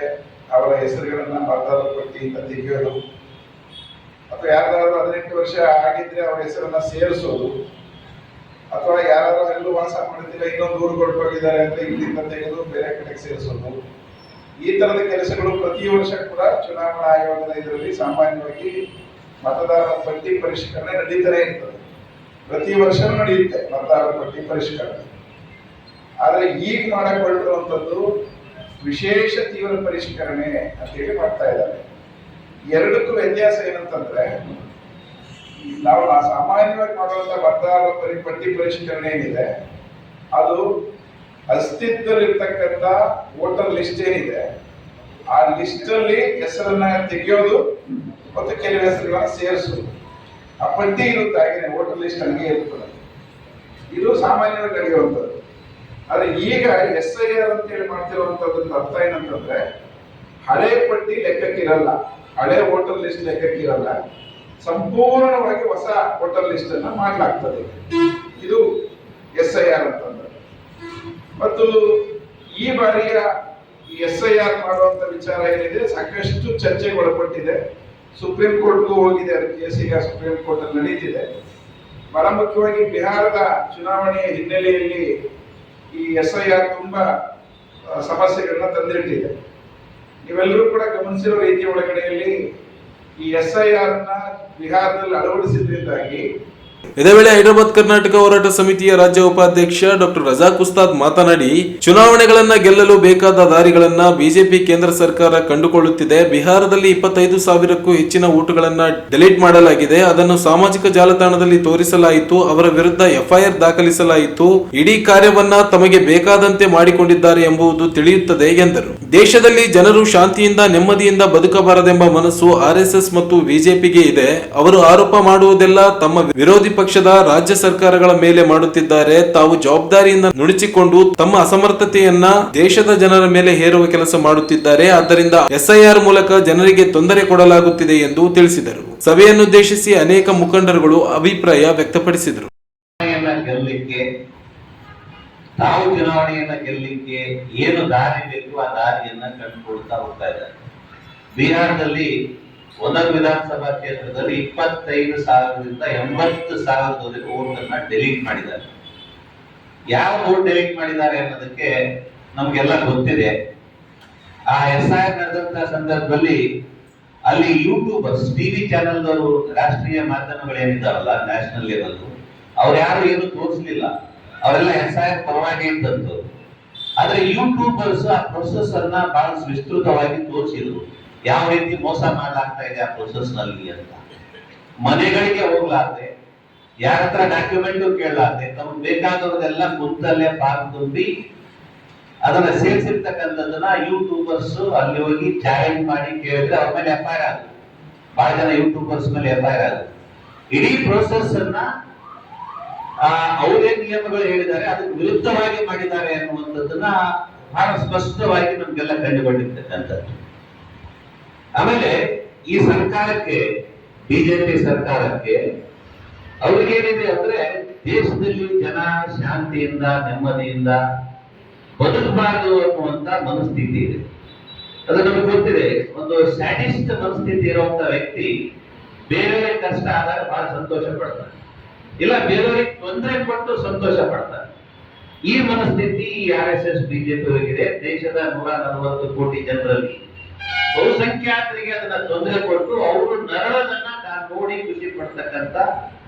ಅವರ ಹೆಸರುಗಳನ್ನ ಮತದಾರರ ಪಟ್ಟಿಯಿಂದ ತೆಗೆಯೋದು, ಅಥವಾ ಯಾರಾದ್ರೂ 18 ವರ್ಷ ಆಗಿದ್ರೆ ಅವರ ಹೆಸರನ್ನ ಸೇರಿಸೋದು, ಅಥವಾ ಯಾರು ಎಲ್ಲೂ ವಾಸ ಮಾಡುತ್ತಿಲ್ಲ ಇನ್ನೊಂದು ಊರು ಹೊರಟೋಗಿದ್ದಾರೆ ಅಂತ ಇಲ್ಲಿಂದ ತೆಗೆದು ಬೇರೆ ಕಡೆಗೆ ಸೇರಿಸೋದು, ಈ ತರದ ಕೆಲಸಗಳು ಪ್ರತಿ ವರ್ಷ ಕೂಡ ಚುನಾವಣಾ ಆಯೋಗದ ಇದರಲ್ಲಿ ಸಾಮಾನ್ಯವಾಗಿ ಮತದಾರರ ಪಟ್ಟಿ ಪರಿಷ್ಕರಣೆ ನಡೀತಾನೆ ಇರ್ತದೆ. ಪ್ರತಿ ವರ್ಷ ನಡೆಯುತ್ತೆ ಮತದಾರರ ಪಟ್ಟಿ ಪರಿಷ್ಕರಣೆ. ಆದ್ರೆ ಈಗ ಮಾಡಿಕೊಳ್ಳುವಂಥದ್ದು ವಿಶೇಷ ತೀವ್ರ ಪರಿಷ್ಕರಣೆ ಅಂತೇಳಿ ಮಾಡ್ತಾ ಇದ್ದಾರೆ. ಎರಡಕ್ಕೂ ವ್ಯತ್ಯಾಸ ಏನಂತಂದ್ರೆ, ನಾವು ಸಾಮಾನ್ಯವಾಗಿ ಮಾಡುವಂತ ಮತದಾರರ ಪಟ್ಟಿ ಪರಿಷ್ಕರಣೆ ಏನಿದೆ ಅದು ಅಸ್ತಿತ್ವದಲ್ಲಿರ್ತಕ್ಕಂಥ ವೋಟರ್ ಲಿಸ್ಟ್ ಏನಿದೆ ಆ ಲಿಸ್ಟ್ ಅಲ್ಲಿ ಹೆಸರನ್ನ ತೆಗೆಯೋದು ಮತ್ತು ಕೆಲವು ಹೆಸರುಗಳನ್ನ ಸೇರಿಸೋದು. ಆ ಪಟ್ಟಿ ಇರುತ್ತೆ ಹಾಗೆ ವೋಟರ್ ಲಿಸ್ಟ್ ಹಂಗೆ ಇರ್ತದೆ. ಇದು ಸಾಮಾನ್ಯವಾಗಿ ನಡೆಯುವಂಥದ್ದು. ಆದ್ರೆ ಈಗ SIR ಅಂತೇಳಿ ಮಾಡ್ತಿರುವಂತದ್ದು ಅರ್ಥ ಏನಂತಂದ್ರೆ, ಹಳೆ ಪಟ್ಟಿ ಲೆಕ್ಕಕ್ಕಿರಲ್ಲ, ಹಳೆ ವೋಟರ್ ಲಿಸ್ಟ್ ಲೆಕ್ಕಕ್ಕಿರಲ್ಲ, ಸಂಪೂರ್ಣವಾಗಿ ಹೊಸ ವೋಟರ್ ಲಿಸ್ಟ್ ಅನ್ನ ಮಾಡಲಾಗ್ತದೆ. ಇದು SIR ಅಂತಂದ್ರೆ. ಮತ್ತು ಈ ಬಾರಿಯ ಈ SIR ಮಾಡುವಂತ ವಿಚಾರ ಏನಿದೆ ಸಾಕಷ್ಟು ಚರ್ಚೆಗೆ ಒಳಪಟ್ಟಿದೆ. ಸುಪ್ರೀಂ ಕೋರ್ಟ್ಗೂ ಹೋಗಿದೆ, ಅದರ ಕೇಸ್ ಈಗ ಸುಪ್ರೀಂ ಕೋರ್ಟ್ ಅಲ್ಲಿ ನಡೀತಿದೆ. ಬಹಳ ಮುಖ್ಯವಾಗಿ ಬಿಹಾರದ ಚುನಾವಣೆಯ ಹಿನ್ನೆಲೆಯಲ್ಲಿ ಈ SIR ತುಂಬಾ ಸಮಸ್ಯೆಗಳನ್ನ ತಂದಿಟ್ಟಿದೆ. ನೀವೆಲ್ಲರೂ ಕೂಡ ಗಮನಿಸಿರೋ ರೀತಿ ಒಳಗಡೆಯಲ್ಲಿ ಈ SIR ನ ಬಿಹಾರದಲ್ಲಿ ಅಳವಡಿಸಿದ್ರಿಂದಾಗಿ
ಇದೇ ವೇಳೆ ಹೈದರಾಬಾದ್ ಕರ್ನಾಟಕ ಹೋರಾಟ ಸಮಿತಿಯ ರಾಜ್ಯ ಉಪಾಧ್ಯಕ್ಷ ಡಾಕ್ಟರ್ ರಜಾಕ್ ಉಸ್ತಾದ್ ಮಾತನಾಡಿ, ಚುನಾವಣೆಗಳನ್ನ ಗೆಲ್ಲಲು ಬೇಕಾದ ದಾರಿಗಳನ್ನ ಬಿಜೆಪಿ ಕೇಂದ್ರ ಸರ್ಕಾರ ಕಂಡುಕೊಳ್ಳುತ್ತಿದೆ. ಬಿಹಾರದಲ್ಲಿ 25,000ಕ್ಕೂ ಹೆಚ್ಚಿನ ಓಟುಗಳನ್ನ ಡಿಲೀಟ್ ಮಾಡಲಾಗಿದೆ. ಅದನ್ನು ಸಾಮಾಜಿಕ ಜಾಲತಾಣದಲ್ಲಿ ತೋರಿಸಲಾಯಿತು. ಅವರ ವಿರುದ್ಧ FIR ದಾಖಲಿಸಲಾಯಿತು. ಇಡೀ ಕಾರ್ಯವನ್ನ ತಮಗೆ ಬೇಕಾದಂತೆ ಮಾಡಿಕೊಂಡಿದ್ದಾರೆ ಎಂಬುದು ತಿಳಿಯುತ್ತದೆ ಎಂದರು. ದೇಶದಲ್ಲಿ ಜನರು ಶಾಂತಿಯಿಂದ ನೆಮ್ಮದಿಯಿಂದ ಬದುಕಬಾರದೆಂಬ ಮನಸ್ಸು RSS ಮತ್ತು ಬಿಜೆಪಿಗೆ ಇದೆ. ಅವರು ಆರೋಪ ಮಾಡುವುದೆಲ್ಲ ತಮ್ಮ ವಿರೋಧಿ ಪಕ್ಷದ ರಾಜ್ಯ ಸರ್ಕಾರಗಳ ಮೇಲೆ ಮಾಡುತ್ತಿದ್ದಾರೆ. ತಾವು ಜವಾಬ್ದಾರಿಯಿಂದ ನುಡಿಸಿಕೊಂಡು ತಮ್ಮ ಅಸಮರ್ಥತೆಯನ್ನ ದೇಶದ ಜನರ ಮೇಲೆ ಹೇರುವ ಕೆಲಸ ಮಾಡುತ್ತಿದ್ದಾರೆ. ಆದ್ದರಿಂದ SIR ಮೂಲಕ ಜನರಿಗೆ ತೊಂದರೆ ಕೊಡಲಾಗುತ್ತಿದೆ ಎಂದು ತಿಳಿಸಿದರು. ಸಭೆಯನ್ನುದ್ದೇಶಿಸಿ ಅನೇಕ ಮುಖಂಡರುಗಳು ಅಭಿಪ್ರಾಯ ವ್ಯಕ್ತಪಡಿಸಿದರು.
ತಾವು ಚುನಾವಣೆಯನ್ನ ಗೆಲ್ಲಲಿಕ್ಕೆ ಏನು ದಾರಿ ಬೇಕು ಆ ದಾರಿಯನ್ನ ಕಂಡುಕೊಳ್ತಾ ಹೋಗ್ತಾ ಇದ್ದಾರೆ. ಬಿಹಾರದಲ್ಲಿ ಒಂದೊಂದು ವಿಧಾನಸಭಾ ಕ್ಷೇತ್ರದಲ್ಲಿ 25,000ರಿಂದ 80,000 ಓಟನ್ನ ಡಿಲೀಟ್ ಮಾಡಿದ್ದಾರೆ. ಯಾವ ಓಟ್ ಡಿಲೀಟ್ ಮಾಡಿದ್ದಾರೆ ಅನ್ನೋದಕ್ಕೆ ನಮ್ಗೆಲ್ಲ ಗೊತ್ತಿದೆ. ಆ SIR ನಡೆದಂತ ಸಂದರ್ಭದಲ್ಲಿ ಅಲ್ಲಿ ಯೂಟ್ಯೂಬರ್ಸ್, ಟಿವಿ ಚಾನೆಲ್ದವರು, ರಾಷ್ಟ್ರೀಯ ಮಾಧ್ಯಮಗಳೇನಿದ್ದಾವಲ್ಲ ನ್ಯಾಷನಲ್ ಲೆವೆಲ್, ಅವ್ರು ಯಾರು ಏನು ತೋರಿಸಲಿಲ್ಲ. ಅವರೆಲ್ಲ SIR ಪರವಾಗಿ ಇದ್ದಂತು. ಆದ್ರೆ ಯೂಟ್ಯೂಬರ್ಸ್ ಆ ಪ್ರೊಸೆಸ್ ಅನ್ನ ಬಹಳ ವಿಸ್ತೃತವಾಗಿ ತೋರಿಸಿದ್ರು. ಯಾವ ರೀತಿ ಮೋಸ ಮಾಡಲಾಗ್ತಾ ಇದೆ ಆ ಪ್ರೊಸೆಸ್ ನಲ್ಲಿ ಅಂತ. ಮನೆಗಳಿಗೆ ಹೋಗ್ಲಾರ್ದೆ, ಯಾರ ಹತ್ರ ಡಾಕ್ಯುಮೆಂಟ್ ಕೇಳಲಾರ್ದೆ, ತಮ್ಗೆ ಬೇಕಾದವ್ರದೆಲ್ಲ ಕುಂತಲ್ಲೇ ಫಾರ್ಮ್ ತುಂಬಿ ಅದನ್ನ ಸೇರಿಸಿರ್ತಕ್ಕಂಥದ್ದನ್ನ ಯೂಟ್ಯೂಬರ್ಸ್ ಅಲ್ಲಿ ಹೋಗಿ ಚಾಲೆಂಜ್ ಮಾಡಿ ಕೇಳಿದ್ರೆ ಅವ್ರ ಮೇಲೆ FIR ಆಗುತ್ತೆ. ಬಹಳ ಜನ ಯೂಟ್ಯೂಬರ್ಸ್ ಮೇಲೆ FIR ಆಗುತ್ತೆ. ಇಡೀ ಪ್ರೋಸೆಸ್ ಅನ್ನ ಅವರೇ ನಿಯಮಗಳು ಹೇಳಿದ್ದಾರೆ, ಅದಕ್ಕೆ ವಿರುದ್ಧವಾಗಿ ಮಾಡಿದ್ದಾರೆ ಅನ್ನುವಂಥದ್ದನ್ನ ಬಹಳ ಸ್ಪಷ್ಟವಾಗಿ ನಮ್ಗೆಲ್ಲ ಕಂಡುಕೊಂಡಿರ್ತಕ್ಕಂಥದ್ದು. ಆಮೇಲೆ ಈ ಸರ್ಕಾರಕ್ಕೆ, ಬಿಜೆಪಿ ಸರ್ಕಾರಕ್ಕೆ ಅವ್ರಿಗೇನಿದೆ ಅಂದ್ರೆ ದೇಶದಲ್ಲಿ ಜನ ಶಾಂತಿಯಿಂದ ನೆಮ್ಮದಿಯಿಂದ ಬದುಕಬಾರದು ಅನ್ನುವಂತ ಮನಸ್ಥಿತಿ ಇದೆ. ಅದು ನಮಗೆ ಗೊತ್ತಿದೆ. ಒಂದು ಸ್ಯಾಡಿಸ್ಟ್ ಮನಸ್ಥಿತಿ ಇರುವಂತ ವ್ಯಕ್ತಿ ಬೇರೆಯವರಿಗೆ ಕಷ್ಟ ಆದಾಗ ಬಹಳ ಸಂತೋಷ ಪಡ್ತಾನೆ, ಇಲ್ಲ ಬೇರೆಯವರಿಗೆ ತೊಂದರೆ ಕೊಟ್ಟು ಸಂತೋಷ ಪಡ್ತಾನೆ. ಈ ಮನಸ್ಥಿತಿ RSS ಬಿಜೆಪಿ ಅವರಿಗಿದೆ. ದೇಶದ 140 ಕೋಟಿ ಜನರಲ್ಲಿ ಬಹುಸಂಖ್ಯಾತರಿಗೆ ಅದನ್ನ ತೊಂದರೆ ಕೊಟ್ಟು ಅವರು ನರಳದನ್ನ ನೋಡಿ ಖುಷಿ ಪಡ್ತಕ್ಕಂತ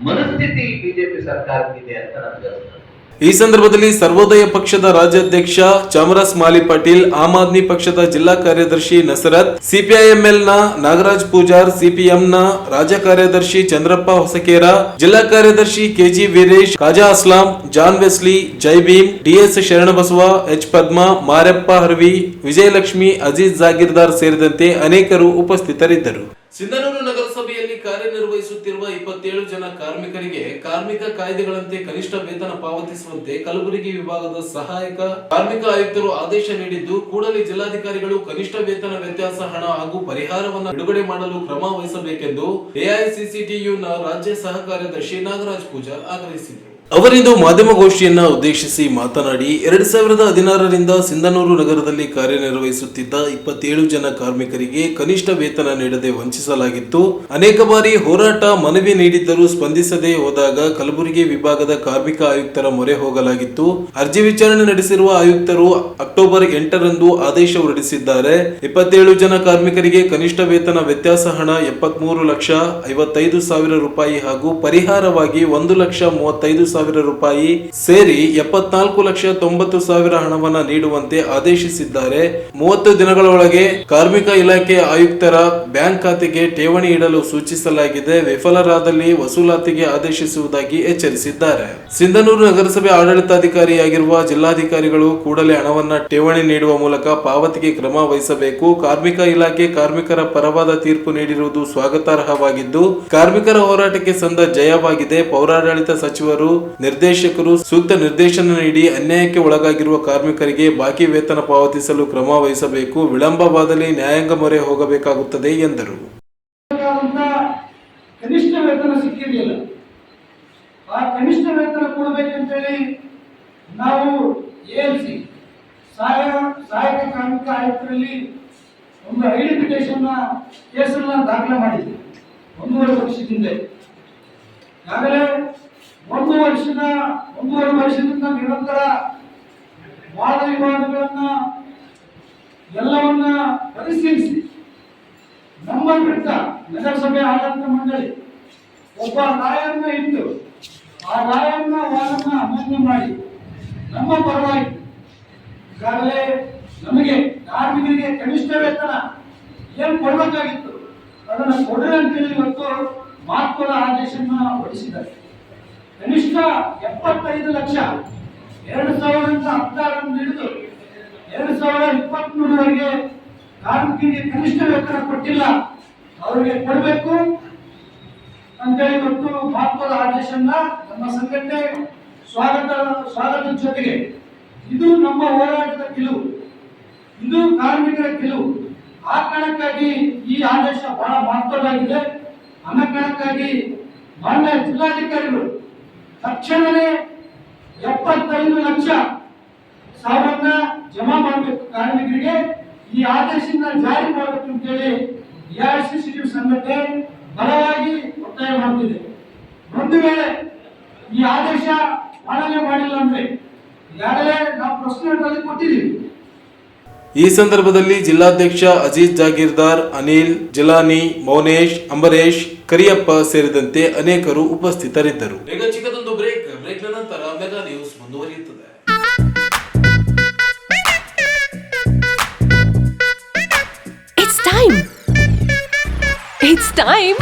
ಮನಸ್ಥಿತಿ ಬಿಜೆಪಿ ಸರ್ಕಾರಕ್ಕಿದೆ ಅಂತ ನನಗೆ ಅನಿಸ್ತದೆ.
ಈ ಸಂದರ್ಭದಲ್ಲಿ ಸರ್ವೋದಯ ಪಕ್ಷದ ರಾಜ್ಯಾಧ್ಯಕ್ಷ ಚಾಮರಸ್ ಮಾಲಿ ಪಾಟೀಲ್, ಆಮ್ ಆದ್ಮಿ ಪಕ್ಷದ ಜಿಲ್ಲಾ ಕಾರ್ಯದರ್ಶಿ ನಸರತ್, CPIML ನ ನಾಗರಾಜ್ ಪೂಜಾರ್, CPM ನ ರಾಜ್ಯ ಕಾರ್ಯದರ್ಶಿ ಚಂದ್ರಪ್ಪ ಹೊಸಕೇರ, ಜಿಲ್ಲಾ ಕಾರ್ಯದರ್ಶಿ KG Veeresh, Khaja Aslam, John Wesley, Jai Bhim, DS Sharanabasava, H Padma, Mareppa Harvi, Vijayalakshmi, Aziz Jagirdar ಸೇರಿದಂತೆ ಅನೇಕರು ಉಪಸ್ಥಿತರಿದ್ದರು. ಸಿಂಧನೂರು ನಗರಸಭೆಯಲ್ಲಿ ಕಾರ್ಯನಿರ್ವಹಿಸುತ್ತಿರುವ 27 ಜನ ಕಾರ್ಮಿಕರಿಗೆ ಕಾರ್ಮಿಕ ಕಾಯ್ದೆಗಳಂತೆ ಕನಿಷ್ಠ ವೇತನ ಪಾವತಿಸುವಂತೆ ಕಲಬುರಗಿ ವಿಭಾಗದ ಸಹಾಯಕ ಕಾರ್ಮಿಕ ಆಯುಕ್ತರು ಆದೇಶ ನೀಡಿದ್ದು, ಕೂಡಲೇ ಜಿಲ್ಲಾಧಿಕಾರಿಗಳು ಕನಿಷ್ಠ ವೇತನ ವ್ಯತ್ಯಾಸ ಹಣ ಹಾಗೂ ಪರಿಹಾರವನ್ನು ಬಿಡುಗಡೆ ಮಾಡಲು ಕ್ರಮ ವಹಿಸಬೇಕೆಂದು AICCTU ನ ರಾಜ್ಯ ಸಹ ಕಾರ್ಯದರ್ಶಿ ನಾಗರಾಜ್ ಪೂಜಾರ್ ಆಗ್ರಹಿಸಿದರು. ಅವರಿಂದು ಮಾಧ್ಯಮಗೋಷ್ಠಿಯನ್ನ ಉದ್ದೇಶಿಸಿ ಮಾತನಾಡಿ, 2016ರಿಂದ ಸಿಂಧನೂರು ನಗರದಲ್ಲಿ ಕಾರ್ಯನಿರ್ವಹಿಸುತ್ತಿದ್ದ 27 ಜನ ಕಾರ್ಮಿಕರಿಗೆ ಕನಿಷ್ಠ ವೇತನ ನೀಡದೆ ವಂಚಿಸಲಾಗಿತ್ತು. ಅನೇಕ ಬಾರಿ ಹೋರಾಟ ಮನವಿ ನೀಡಿದ್ದರೂ ಸ್ಪಂದಿಸದೆ ಹೋದಾಗ ಕಲಬುರಗಿ ವಿಭಾಗದ ಕಾರ್ಮಿಕ ಆಯುಕ್ತರ ಮೊರೆ ಹೋಗಲಾಗಿತ್ತು. ಅರ್ಜಿ ವಿಚಾರಣೆ ನಡೆಸಿರುವ ಆಯುಕ್ತರು ಅಕ್ಟೋಬರ್ 8ರಂದು ಆದೇಶ ಹೊರಡಿಸಿದ್ದಾರೆ. 27 ಜನ ಕಾರ್ಮಿಕರಿಗೆ ಕನಿಷ್ಠ ವೇತನ ವ್ಯತ್ಯಾಸ ಹಣ 73,55,000 ರೂಪಾಯಿ ಹಾಗೂ ಪರಿಹಾರವಾಗಿ 1,35,000 ರೂಪಾಯಿ ಸೇರಿ 74,90,000 ಹಣವನ್ನ ನೀಡುವಂತೆ ಆದೇಶಿಸಿದ್ದಾರೆ. 30 ದಿನಗಳೊಳಗೆ ಕಾರ್ಮಿಕ ಇಲಾಖೆ ಆಯುಕ್ತರ ಬ್ಯಾಂಕ್ ಖಾತೆಗೆ ಠೇವಣಿ ಇಡಲು ಸೂಚಿಸಲಾಗಿದೆ. ವಿಫಲರಾದಲ್ಲಿ ವಸೂಲಾತಿಗೆ ಆದೇಶಿಸುವುದಾಗಿ ಎಚ್ಚರಿಸಿದ್ದಾರೆ. ಸಿಂಧನೂರು ನಗರಸಭೆ ಆಡಳಿತಾಧಿಕಾರಿಯಾಗಿರುವ ಜಿಲ್ಲಾಧಿಕಾರಿಗಳು ಕೂಡಲೇ ಹಣವನ್ನ ಠೇವಣಿ ನೀಡುವ ಮೂಲಕ ಪಾವತಿಗೆ ಕ್ರಮ ವಹಿಸಬೇಕು. ಕಾರ್ಮಿಕ ಇಲಾಖೆ ಕಾರ್ಮಿಕರ ಪರವಾದ ತೀರ್ಪು ನೀಡಿರುವುದು ಸ್ವಾಗತಾರ್ಹವಾಗಿದ್ದು, ಕಾರ್ಮಿಕರ ಹೋರಾಟಕ್ಕೆ ಸಂದ ಜಯವಾಗಿದೆ. ಪೌರಾಡಳಿತ ಸಚಿವರು, ನಿರ್ದೇಶಕರು ಸೂಕ್ತ ನಿರ್ದೇಶನ ನೀಡಿ ಅನ್ಯಾಯಕ್ಕೆ ಒಳಗಾಗಿರುವ ಕಾರ್ಮಿಕರಿಗೆ ಬಾಕಿ ವೇತನ ಪಾವತಿಸಲು ಕ್ರಮ ವಹಿಸಬೇಕು. ವಿಳಂಬವಾದಲ್ಲಿ ನ್ಯಾಯಾಂಗ ಮೊರೆ ಹೋಗಬೇಕಾಗುತ್ತದೆ ಎಂದರು.
ಕನಿಷ್ಠ ವೇತನ ಸಿಕ್ಕಿರಲಿಲ್ಲ. ಆ ಕನಿಷ್ಠ ವೇತನ ಕೊಡಬೇಕಂತೇಳಿ ನಾವು ALC ಸಹಾಯಕ ಕಾರ್ಮಿಕ ಆಯುಕ್ತರಲ್ಲಿ ಒಂದು ಐಡೆಂಟಿಫಿಕೇಶನ್ ಕೇಸನ್ನ ದಾಖಲೆ ಮಾಡಿದೆ 1.5 ವರ್ಷದಿಂದ. ಈಗಾಗಲೇ 1.5 ವರ್ಷದಿಂದ ನಿರಂತರ ವಾದ ವಿವಾದಗಳನ್ನ ಎಲ್ಲವನ್ನ ಪರಿಶೀಲಿಸಿ ನಮ್ಮ ವಿರುದ್ಧ ನಗರಸಭೆ ಆಡಳಿತ ಮಂಡಳಿ ಒಬ್ಬ ಲಾಯರ್ನ ಇಟ್ಟು ಆ ಲಾಯರ್ನ ವಾದನ್ನ ಅಮಾನ್ಯ ಮಾಡಿ ನಮ್ಮ ಪರವಾಗಿ ಈಗಾಗಲೇ ನಮಗೆ ಕಾರ್ಮಿಕರಿಗೆ ಕನಿಷ್ಠ ವೇತನ ಏನು ಕೊಡಬೇಕಾಗಿತ್ತು ಅದನ್ನ ಕೊಡ್ರಿ ಅಂತೇಳಿ ಇವತ್ತು ಮಹತ್ವದ ಆದೇಶನ ಹೊರಡಿಸಿದ್ದಾರೆ. ಕನಿಷ್ಠ 75 ಲಕ್ಷ 2016 ಹಿಡಿದು 2023ವರೆಗೆ ಕಾರ್ಮಿಕರಿಗೆ ಕನಿಷ್ಠ ವೇತನ ಕೊಟ್ಟಿಲ್ಲ, ಅವರಿಗೆ ಕೊಡಬೇಕು ಅಂತೇಳಿ ಇವತ್ತು ಮಹತ್ವದ ಆದೇಶನ ನಮ್ಮ ಸಂಘಟನೆ ಸ್ವಾಗತದ ಜೊತೆಗೆ ಇದು ನಮ್ಮ ಹೋರಾಟದ ಗೆಲುವು, ಇದು ಕಾರ್ಮಿಕರ ಗೆಲುವು. ಆ ಕಾರಣಕ್ಕಾಗಿ ಈ ಆದೇಶ ಬಹಳ ಮಹತ್ವದಾಗಿದೆ. ಆ ಕಾರಣಕ್ಕಾಗಿ ಮಾನ್ಯ ಜಿಲ್ಲಾಧಿಕಾರಿಗಳು ತಕ್ಷಣವೇ 75 ಲಕ್ಷ ಸಾಲವನ್ನ ಜಮಾ ಮಾಡಬೇಕು, ಕಾರ್ಮಿಕರಿಗೆ ಈ ಆದೇಶನ ಜಾರಿ ಮಾಡಬೇಕು ಅಂತೇಳಿ AICCTU ಸಂಘಟನೆ ಬಲವಾಗಿ ಒತ್ತಾಯ ಮಾಡುತ್ತಿದೆ. ಒಂದು ವೇಳೆ ಈ ಆದೇಶ ಪಾಲನೆ ಮಾಡಿಲ್ಲ ಅಂದ್ರೆ ಈಗಾಗಲೇ ನಾವು ಪ್ರಶ್ನೆಗಳಲ್ಲಿ ಕೊಟ್ಟಿದ್ದೀವಿ.
ಈ ಸಂದರ್ಭದಲ್ಲಿ ಜಿಲ್ಲಾಧ್ಯಕ್ಷ ಅಜೀಜ್ ಜಾಗೀರ್ದಾರ್, ಅನಿಲ್, ಜಿಲಾನಿ, ಮೌನೇಶ್, ಅಂಬರೇಶ್, ಕರಿಯಪ್ಪ ಸೇರಿದಂತೆ ಅನೇಕರು ಉಪಸ್ಥಿತರಿದ್ದರು. ಈಗ ಚಿಕ್ಕದೊಂದು ಬ್ರೇಕ್ ನಂತರ ಮೆಗಾ ನ್ಯೂಸ್ ಮುಂದುವರಿಯುತ್ತದೆ.
It's time. It's time.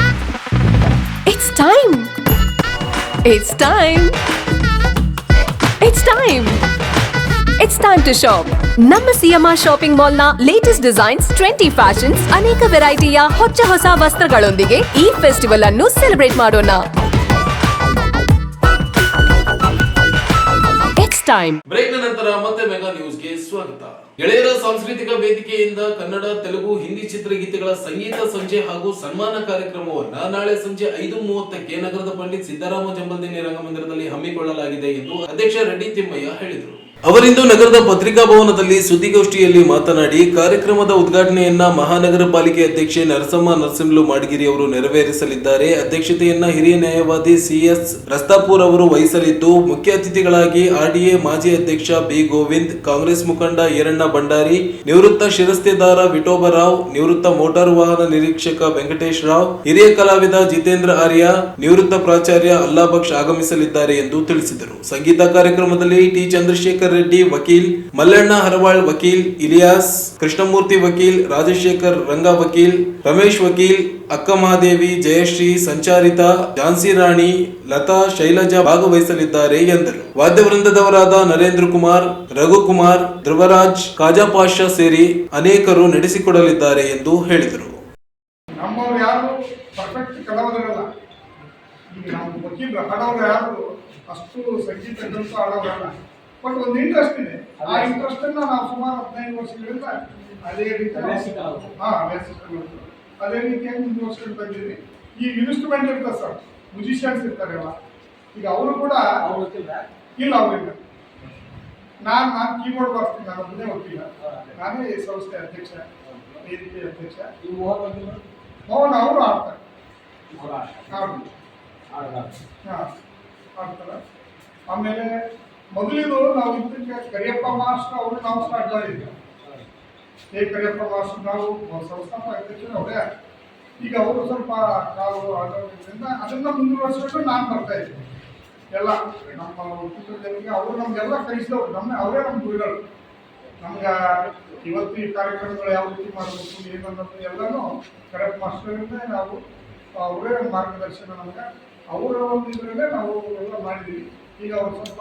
It's time. It's time. It's time. It's time to shop. ನಮ್ಮ ಸಿಎಂಆರ್ ಶಾಪಿಂಗ್ ಮಾಲ್ ನ ಲೇಟೆಸ್ಟ್ ಡಿಸೈನ್ಸ್, 20 ಫ್ಯಾಷನ್ಸ್, ಅನೇಕ ವೆರೈಟಿಯ ಹೊಸ ವಸ್ತ್ರಗಳೊಂದಿಗೆ ಈ ಫೆಸ್ಟಿವಲ್ ಅನ್ನು ಸೆಲೆಬ್ರೇಟ್ ಮಾಡೋಣ. It's time.
ಬ್ರೇಕ್ ನಂತರ ಮತ್ತೆ ಮೆಗಾ ನ್ಯೂಸ್ಗೆ ಸ್ವಾಗತ. ಗೆಳೆಯರ ಸಾಂಸ್ಕೃತಿಕ ವೇದಿಕೆಯಿಂದ ಕನ್ನಡ, ತೆಲುಗು, ಹಿಂದಿ ಚಿತ್ರಗೀತೆಗಳ ಸಂಗೀತ ಸಂಜೆ ಹಾಗೂ ಸನ್ಮಾನ ಕಾರ್ಯಕ್ರಮವನ್ನ ನಾಳೆ ಸಂಜೆ 5:30ಕ್ಕೆ ನಗರದ ಪಂಡಿತ್ ಸಿದ್ದರಾಮ ಜಂಬಲ್ದಿನ್ನಿ ರಂಗಮಂದಿರದಲ್ಲಿ ಹಮ್ಮಿಕೊಳ್ಳಲಾಗಿದೆ ಎಂದು ಅಧ್ಯಕ್ಷ ರೆಡ್ಡಿ ತಿಮ್ಮಯ್ಯ ಹೇಳಿದರು. ಅವರಿಂದು ನಗರದ ಪತ್ರಿಕಾ ಭವನದಲ್ಲಿ ಸುದ್ದಿಗೋಷ್ಠಿಯಲ್ಲಿ ಮಾತನಾಡಿ, ಕಾರ್ಯಕ್ರಮದ ಉದ್ಘಾಟನೆಯನ್ನ ಮಹಾನಗರ ಪಾಲಿಕೆ ಅಧ್ಯಕ್ಷೆ ನರಸಮ್ಮ ನರಸಿಂಹಲು ಮಾಡಗಿರಿ ಅವರು ನೆರವೇರಿಸಲಿದ್ದಾರೆ. ಅಧ್ಯಕ್ಷತೆಯನ್ನ ಹಿರಿಯ ನ್ಯಾಯವಾದಿ CS ರಸ್ತಾಪುರ್ ಅವರು ವಹಿಸಲಿದ್ದು, ಮುಖ್ಯ ಅತಿಥಿಗಳಾಗಿ RDA ಮಾಜಿ ಅಧ್ಯಕ್ಷ B ಗೋವಿಂದ್, ಕಾಂಗ್ರೆಸ್ ಮುಖಂಡ ಈರಣ್ಣ ಭಂಡಾರಿ, ನಿವೃತ್ತ ಶಿರಸ್ತೆದಾರ ವಿಠೋಬರಾವ್, ನಿವೃತ್ತ ಮೋಟಾರು ವಾಹನ ನಿರೀಕ್ಷಕ ವೆಂಕಟೇಶ್ ರಾವ್, ಹಿರಿಯ ಕಲಾವಿದ ಜಿತೇಂದ್ರ ಆರ್ಯ, ನಿವೃತ್ತ ಪ್ರಾಚಾರ್ಯ ಅಲ್ಲಾಬಕ್ಷ್ ಆಗಮಿಸಲಿದ್ದಾರೆ ಎಂದು ತಿಳಿಸಿದರು. ಸಂಗೀತ ಕಾರ್ಯಕ್ರಮದಲ್ಲಿ ಟಿ ಚಂದ್ರಶೇಖರ್ ರೆಡ್ಡಿ ವಕೀಲ್, ಮಲ್ಲಣ್ಣ ಹರವಾಳ್ ವಕೀಲ್, ಇಲಿಯಾಸ್ ಕೃಷ್ಣಮೂರ್ತಿ ವಕೀಲ್, ರಾಜಶೇಖರ್ ರಂಗ ವಕೀಲ್, ರಮೇಶ್ ವಕೀಲ್, ಅಕ್ಕಮಹಾದೇವಿ, ಜಯಶ್ರೀ, ಸಂಚಾರಿತಾ, ಝಾನ್ಸಿ ರಾಣಿ, ಲತಾ, ಶೈಲಜಾ ಭಾಗವಹಿಸಲಿದ್ದಾರೆ ಎಂದರು. ವಾದ್ಯವೃಂದದವರಾದ ನರೇಂದ್ರ ಕುಮಾರ್, ರಘುಕುಮಾರ್, ಧ್ರುವರಾಜ್, ಕಾಜಾ ಪಾಷಾ ಸೇರಿ ಅನೇಕರು ನಡೆಸಿಕೊಡಲಿದ್ದಾರೆ ಎಂದು ಹೇಳಿದರು.
ನಮ್ಮವ್ರು ಯಾರು ಪರ್ಫೆಕ್ಟ್ ಕಲಾವಿದರಲ್ಲ, ಈಗ ನಮ್ಮ ವಕೀಲರು ಹಾಡೋರು ಯಾರು ಅಷ್ಟು ಸಂಗೀತ ಕಲಿತು ಹಾಡೋರಲ್ಲ, ಬಟ್ ಒಂದು ಇಂಟ್ರೆಸ್ಟ್ ಇದೆ. ಆ ಇಂಟ್ರೆಸ್ಟ್ ಅನ್ನ ನಾವು ಸುಮಾರು 15 ವರ್ಷಗಳಿಂದ ಅದೇ ರೀತಿ ಅದೇ ರೀತಿಯಾಗಿ ಮುಂದುವರ್ಸ್ಕೊಂಡು ಬಂದಿದ್ವಿ. ಈ ಇನ್ಸ್ಟ್ರೂಮೆಂಟ್ ಇರ್ತದೆ ಸರ್, ಮ್ಯೂಸಿಷಿಯನ್ಸ್ ಇರ್ತಾರಲ್ಲ, ಈಗ ಅವರು ಕೂಡ ಇಲ್ಲ, ಅವರಿಲ್ಲ. ನಾನು ಕೀಬೋರ್ಡ್ ಬರ್ತೀನಿ, ನಾನು ಒಬ್ಬನೇ ವಕೀಲ, ನಾನೇ ಈ ಸಂಸ್ಥೆ ಅಧ್ಯಕ್ಷ, ವೇದಿಕೆ ಅಧ್ಯಕ್ಷ. ಮೋಹನ್ ಅವರು ಆಡ್ತಾರೆ, ಆಡ್ತಾರೆ. ಆಮೇಲೆ ಮೊದಲಿದು ನಾವು ಇದಕ್ಕೆ ಕರಿಯಪ್ಪ ಮಾಸ್ಟರ್ ಅವರು ನಾವು ಸ್ಟಾರ್ಟ್ ಮಾಡಿದ್ವಿ. ಕರಿಯಪ್ಪ ಮಾಸ್ಟರ್ ನಾವು ಸಂಸ್ಥಾಪಕ ಅಧ್ಯಕ್ಷರು ಅವರೇ. ಈಗ ಅವರು ಸ್ವಲ್ಪ ನಾವು ಆಗೋದ್ರಿಂದ ಅದನ್ನ ಮುಂದುವರಿಸ್ಕೊಂಡು ನಾನು ಬರ್ತಾ ಇದ್ದೆ. ಎಲ್ಲ ನಮ್ಮ ವಕೀಲರಿಗೆ ಅವರು ನಮಗೆಲ್ಲ ಕಲಿಸಿದವರು, ಅವರೇ ನಮ್ಮ ಗುರುಗಳು. ನಮ್ಗೆ ಇವತ್ತು ಈ ಕಾರ್ಯಕ್ರಮಗಳು ಯಾವ ರೀತಿ ಮಾಡಬೇಕು ಏನನ್ನೋದು ಎಲ್ಲನೂ ಕರಿಯಪ್ಪ ಮಾಸ್ಟರಿಂದ ನಾವು ಅವರೇ ಮಾರ್ಗದರ್ಶನ ನಮ್ಗೆ, ಅವರ ಒಂದು ಇದರಲ್ಲೇ ನಾವು ಎಲ್ಲ ಮಾಡಿದ್ದೀವಿ. ಈಗ ಅವರು ಸ್ವಲ್ಪ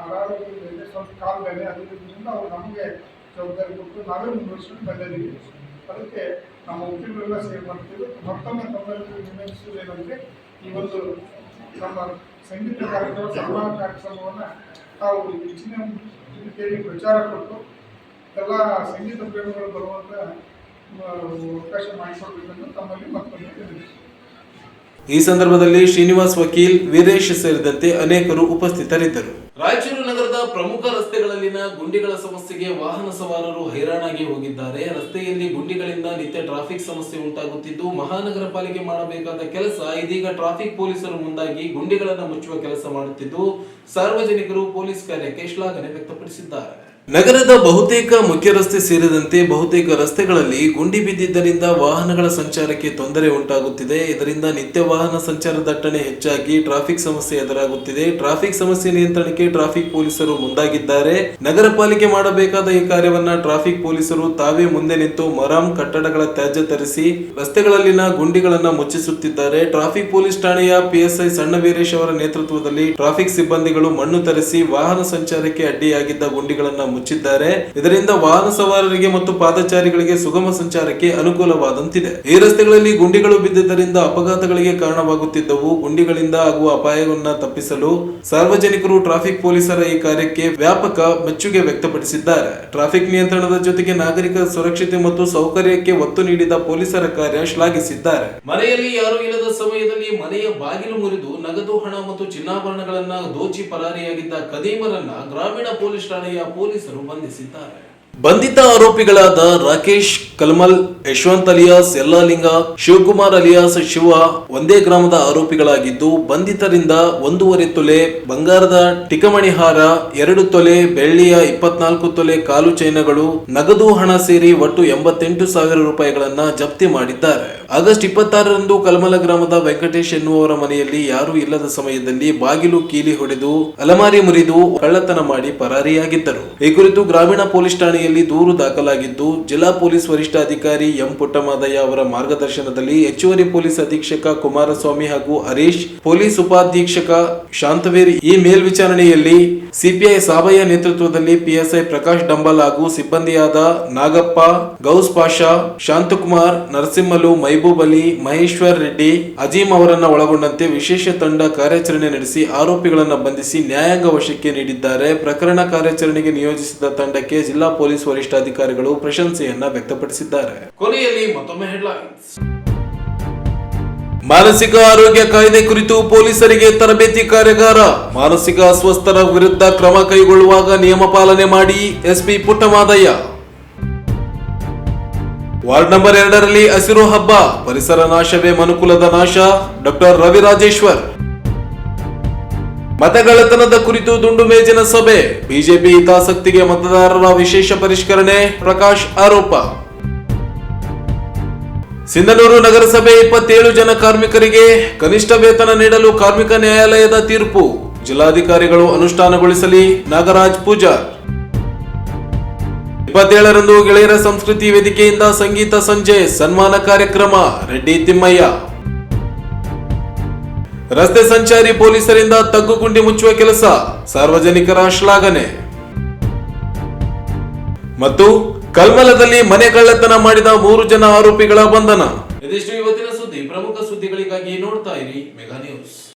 ಅನಾರೋಗ್ಯದಲ್ಲಿ ಸ್ವಲ್ಪ ಕಾಲ ಬೇರೆ ಅದರಿಂದ ಅವರು ನಮಗೆ ಜವಾಬ್ದಾರಿ ಕೊಟ್ಟು ನಾವೇ ಮುಂದುವರಿಸ್ಕೊಂಡು ಬಂದಿದ್ದೀವಿ. ಅದಕ್ಕೆ ನಮ್ಮ ವಕೀಲರೆಲ್ಲ ಸೇರಿ ಮಾಡ್ತೀವಿ. ಮತ್ತೊಮ್ಮೆ ತಮ್ಮಲ್ಲಿ ವಿನಂತಿಸುವುದೇನೆಂದರೆ, ಈ ಒಂದು ನಮ್ಮ ಸಂಗೀತ ಕಾರ್ಯಕ್ರಮ, ಸನ್ಮಾನ ಕಾರ್ಯಕ್ರಮವನ್ನು ನಾವು ಹೆಚ್ಚಿನ ರೀತಿಯಲ್ಲಿ ಪ್ರಚಾರ ಕೊಟ್ಟು ಎಲ್ಲ ಸಂಗೀತ ಪ್ರೇಮಿಗಳು ಬರುವಂಥ ಅವಕಾಶ ಮಾಡಿಕೊಡ್ಬೇಕೆಂದು ತಮ್ಮಲ್ಲಿ ಮತ್ತೊಮ್ಮೆ ವಿನಂತಿಸುತ್ತೇವೆ.
ಈ ಸಂದರ್ಭದಲ್ಲಿ ಶ್ರೀನಿವಾಸ್ ವಕೀಲ್, ವೀರೇಶ್ ಸೇರಿದಂತೆ ಅನೇಕರು ಉಪಸ್ಥಿತರಿದ್ದರು. ರಾಯಚೂರು ನಗರದ ಪ್ರಮುಖ ರಸ್ತೆಗಳಲ್ಲಿನ ಗುಂಡಿಗಳ ಸಮಸ್ಯೆಗೆ ವಾಹನ ಸವಾರರು ಹೈರಾಣಾಗಿ ಹೋಗಿದ್ದಾರೆ. ರಸ್ತೆಯಲ್ಲಿ ಗುಂಡಿಗಳಿಂದ ನಿತ್ಯ ಟ್ರಾಫಿಕ್ ಸಮಸ್ಯೆ ಉಂಟಾಗುತ್ತಿದ್ದು, ಮಹಾನಗರ ಪಾಲಿಕೆ ಮಾಡಬೇಕಾದ ಕೆಲಸ ಇದೀಗ ಟ್ರಾಫಿಕ್ ಪೊಲೀಸರು ಮುಂದಾಗಿ ಗುಂಡಿಗಳನ್ನು ಮುಚ್ಚುವ ಕೆಲಸ ಮಾಡುತ್ತಿದ್ದು, ಸಾರ್ವಜನಿಕರು ಪೊಲೀಸ್ ಕಾರ್ಯಕ್ಕೆ ಶ್ಲಾಘನೆ ವ್ಯಕ್ತಪಡಿಸಿದ್ದಾರೆ. ನಗರದ ಬಹುತೇಕ ಮುಖ್ಯ ರಸ್ತೆ ಸೇರಿದಂತೆ ಬಹುತೇಕ ರಸ್ತೆಗಳಲ್ಲಿ ಗುಂಡಿ ಬಿದ್ದಿದ್ದರಿಂದ ವಾಹನಗಳ ಸಂಚಾರಕ್ಕೆ ತೊಂದರೆ ಉಂಟಾಗುತ್ತಿದೆ. ಇದರಿಂದ ನಿತ್ಯ ವಾಹನ ಸಂಚಾರ ದಟ್ಟಣೆ ಹೆಚ್ಚಾಗಿ ಟ್ರಾಫಿಕ್ ಸಮಸ್ಯೆ ಎದುರಾಗುತ್ತಿದೆ. ಟ್ರಾಫಿಕ್ ಸಮಸ್ಯೆ ನಿಯಂತ್ರಣಕ್ಕೆ ಟ್ರಾಫಿಕ್ ಪೊಲೀಸರು ಮುಂದಾಗಿದ್ದಾರೆ. ನಗರ ಪಾಲಿಕೆ ಮಾಡಬೇಕಾದ ಈ ಕಾರ್ಯವನ್ನ ಟ್ರಾಫಿಕ್ ಪೊಲೀಸರು ತಾವೇ ಮುಂದೆ ನಿಂತು ಮರಂ ಕಟ್ಟಡಗಳ ತ್ಯಾಜ್ಯ ತರಿಸಿ ರಸ್ತೆಗಳಲ್ಲಿನ ಗುಂಡಿಗಳನ್ನ ಮುಚ್ಚಿಸುತ್ತಿದ್ದಾರೆ. ಟ್ರಾಫಿಕ್ ಪೊಲೀಸ್ ಠಾಣೆಯ PSI ಸಣ್ಣ ವೀರೇಶ್ ಅವರ ನೇತೃತ್ವದಲ್ಲಿ ಟ್ರಾಫಿಕ್ ಸಿಬ್ಬಂದಿಗಳು ಮಣ್ಣು ತರಿಸಿ ವಾಹನ ಸಂಚಾರಕ್ಕೆ ಅಡ್ಡಿಯಾಗಿದ್ದ ಗುಂಡಿಗಳನ್ನ ಮುಚ್ಚಿದ್ದಾರೆ. ಇದರಿಂದ ವಾಹನ ಸವಾರರಿಗೆ ಮತ್ತು ಪಾದಚಾರಿಗಳಿಗೆ ಸುಗಮ ಸಂಚಾರಕ್ಕೆ ಅನುಕೂಲವಾದಂತಿದೆ. ಈ ರಸ್ತೆಗಳಲ್ಲಿ ಗುಂಡಿಗಳು ಬಿದ್ದಿದ್ದರಿಂದ ಅಪಘಾತಗಳಿಗೆ ಕಾರಣವಾಗುತ್ತಿದ್ದವು. ಗುಂಡಿಗಳಿಂದ ಆಗುವ ಅಪಾಯವನ್ನ ತಪ್ಪಿಸಲು ಸಾರ್ವಜನಿಕರು ಟ್ರಾಫಿಕ್ ಪೊಲೀಸರ ಈ ಕಾರ್ಯಕ್ಕೆ ವ್ಯಾಪಕ ಮೆಚ್ಚುಗೆ ವ್ಯಕ್ತಪಡಿಸಿದ್ದಾರೆ. ಟ್ರಾಫಿಕ್ ನಿಯಂತ್ರಣದ ಜೊತೆಗೆ ನಾಗರಿಕರ ಸುರಕ್ಷತೆ ಮತ್ತು ಸೌಕರ್ಯಕ್ಕೆ ಒತ್ತು ನೀಡಿದ ಪೊಲೀಸರ ಕಾರ್ಯ ಶ್ಲಾಘಿಸಿದ್ದಾರೆ. ಮನೆಯಲ್ಲಿ ಯಾರು ಇಲ್ಲದ ಸಮಯದಲ್ಲಿ ಮನೆಯ ಬಾಗಿಲು ಮುರಿದು ನಗದು ಹಣ ಮತ್ತು ಚಿನ್ನಾಭರಣಗಳನ್ನ ದೋಚಿ ಪರಾರಿಯಾಗಿದ್ದ ಕದೀಮರನ್ನ ಗ್ರಾಮೀಣ ಪೊಲೀಸ್ ಠಾಣೆಯ ಪೊಲೀಸರು ಬಂಧಿಸಿದ್ದಾರೆ. ಬಂಧಿತ ಆರೋಪಿಗಳಾದ ರಾಕೇಶ್ ಕಲ್ಮಲ್, ಯಶವಂತ್ ಅಲಿಯಾಸ್ ಯಲ್ಲಾಲಿಂಗ, ಶಿವಕುಮಾರ್ ಅಲಿಯಾಸ್ ಶಿವ ಒಂದೇ ಗ್ರಾಮದ ಆರೋಪಿಗಳಾಗಿದ್ದು, ಬಂಧಿತರಿಂದ 1.5 ತೊಲೆ ಬಂಗಾರದ ಟಿಕಮಣಿ ಹಾರ, 2 ತೊಲೆ ಬೆಳ್ಳಿಯ 24 ತೊಲೆ ಕಾಲು ಚೈನಗಳು, ನಗದು ಹಣ ಸೇರಿ ಒಟ್ಟು 88,000 ರೂಪಾಯಿಗಳನ್ನ ಜಪ್ತಿ ಮಾಡಿದ್ದಾರೆ. ಆಗಸ್ಟ್ 26ರಂದು ಕಲ್ಮಲ ಗ್ರಾಮದ ವೆಂಕಟೇಶ್ ಎನ್ನುವವರ ಮನೆಯಲ್ಲಿ ಯಾರು ಇಲ್ಲದ ಸಮಯದಲ್ಲಿ ಬಾಗಿಲು ಕೀಲಿ ಹೊಡೆದು ಅಲಮಾರಿ ಮುರಿದು ಕಳ್ಳತನ ಮಾಡಿ ಪರಾರಿಯಾಗಿದ್ದರು. ಈ ಕುರಿತು ಗ್ರಾಮೀಣ ಪೊಲೀಸ್ ಠಾಣೆಯಲ್ಲಿ ದೂರು ದಾಖಲಾಗಿದ್ದು, ಜಿಲ್ಲಾ ಪೊಲೀಸ್ ವರಿಷ್ಠಾಧಿಕಾರಿ ಎಂ ಪುಟ್ಟಮಾದಯ್ಯ ಅವರ ಮಾರ್ಗದರ್ಶನದಲ್ಲಿ ಹೆಚ್ಚುವರಿ ಪೊಲೀಸ್ ಅಧೀಕ್ಷಕ ಕುಮಾರಸ್ವಾಮಿ ಹಾಗೂ ಹರೀಶ್, ಪೊಲೀಸ್ ಉಪಾಧೀಕ್ಷಕ ಶಾಂತವೀರ್ ಈ ಮೇಲ್ವಿಚಾರಣೆಯಲ್ಲಿ ಸಿಪಿಐ ಸಾಬಯ್ಯ ನೇತೃತ್ವದಲ್ಲಿ PSI ಪ್ರಕಾಶ್ ಡಂಬಲ್ ಹಾಗೂ ಸಿಬ್ಬಂದಿಯಾದ ನಾಗಪ್ಪ, ಗೌಸ್ ಪಾಷಾ, ಶಾಂತಕುಮಾರ್, ನರಸಿಂಹಲು, ಮೈಬೂಬ್ ಅಲಿ, ಮಹೇಶ್ವರ್ ರೆಡ್ಡಿ, ಅಜೀಂ ಅವರನ್ನ ಒಳಗೊಂಡಂತೆ ವಿಶೇಷ ತಂಡ ಕಾರ್ಯಾಚರಣೆ ನಡೆಸಿ ಆರೋಪಿಗಳನ್ನು ಬಂಧಿಸಿ ನ್ಯಾಯಾಂಗ ವಶಕ್ಕೆ ನೀಡಿದ್ದಾರೆ. ಪ್ರಕರಣ ಕಾರ್ಯಾಚರಣೆಗೆ ನಿಯೋಜಿಸಿದ ತಂಡಕ್ಕೆ ಜಿಲ್ಲಾ ಪೊಲೀಸ್ ವರಿಷ್ಠಾಧಿಕಾರಿಗಳು ಪ್ರಶಂಸೆಯನ್ನ ವ್ಯಕ್ತಪಡಿಸಿದ್ದಾರೆ. ಕೊನೆಯಲ್ಲಿ ಮತ್ತೊಮ್ಮೆ ಹೆಡ್ಲೈನ್ಸ್. ಮಾನಸಿಕ ಆರೋಗ್ಯ ಕಾಯ್ದೆ ಕುರಿತು ಪೊಲೀಸರಿಗೆ ತರಬೇತಿ ಕಾರ್ಯಾಗಾರ. ಮಾನಸಿಕ ಅಸ್ವಸ್ಥರ ವಿರುದ್ಧ ಕ್ರಮ ಕೈಗೊಳ್ಳುವಾಗ ನಿಯಮ ಪಾಲನೆ ಮಾಡಿ, SP ಪುಟ್ಟಮಾದಯ್ಯ. ವಾರ್ಡ್ ನಂಬರ್ 2ರಲ್ಲಿ ಹಸಿರು ಹಬ್ಬ, ಪರಿಸರ ನಾಶವೇ ಮನುಕುಲದ ನಾಶ, ಡಾಕ್ಟರ್ ರವಿ ರಾಜೇಶ್ವರ್. ಮತಗಳ್ಳತನದ ಕುರಿತು ದುಂಡು ಮೇಜಿನ ಸಭೆ, ಬಿಜೆಪಿ ಹಿತಾಸಕ್ತಿಗೆ ಮತದಾರರ ವಿಶೇಷ ಪರಿಷ್ಕರಣೆ, ಪ್ರಕಾಶ್ ಆರೋಪ. ಸಿಂಧನೂರು ನಗರಸಭೆ 27 ಜನ ಕಾರ್ಮಿಕರಿಗೆ ಕನಿಷ್ಠ ವೇತನ ನೀಡಲು ಕಾರ್ಮಿಕ ನ್ಯಾಯಾಲಯದ ತೀರ್ಪು, ಜಿಲ್ಲಾಧಿಕಾರಿಗಳು ಅನುಷ್ಠಾನಗೊಳಿಸಲಿ, ನಾಗರಾಜ್ ಪೂಜಾರ್. 27ರಂದು ಗೆಳೆಯರ ಸಂಸ್ಕೃತಿ ವೇದಿಕೆಯಿಂದ ಸಂಗೀತ ಸಂಜೆ, ಸನ್ಮಾನ ಕಾರ್ಯಕ್ರಮ, ರೆಡ್ಡಿ ತಿಮ್ಮಯ್ಯ. ರಸ್ತೆ ಸಂಚಾರಿ ಪೊಲೀಸರಿಂದ ತಗ್ಗುಗುಂಡಿ ಮುಚ್ಚುವ ಕೆಲಸ, ಸಾರ್ವಜನಿಕರ ಶ್ಲಾಘನೆ. ಮತ್ತು ಕಲ್ಮಲದಲ್ಲಿ ಮನೆ ಕಳ್ಳತನ ಮಾಡಿದ 3 ಜನ ಆರೋಪಿಗಳ ಬಂಧನ. ಇದಿಷ್ಟು ಇವತ್ತಿನ ಸುದ್ದಿ. ಪ್ರಮುಖ ಸುದ್ದಿಗಳಿಗಾಗಿ ನೋಡ್ತಾ ಇರಿ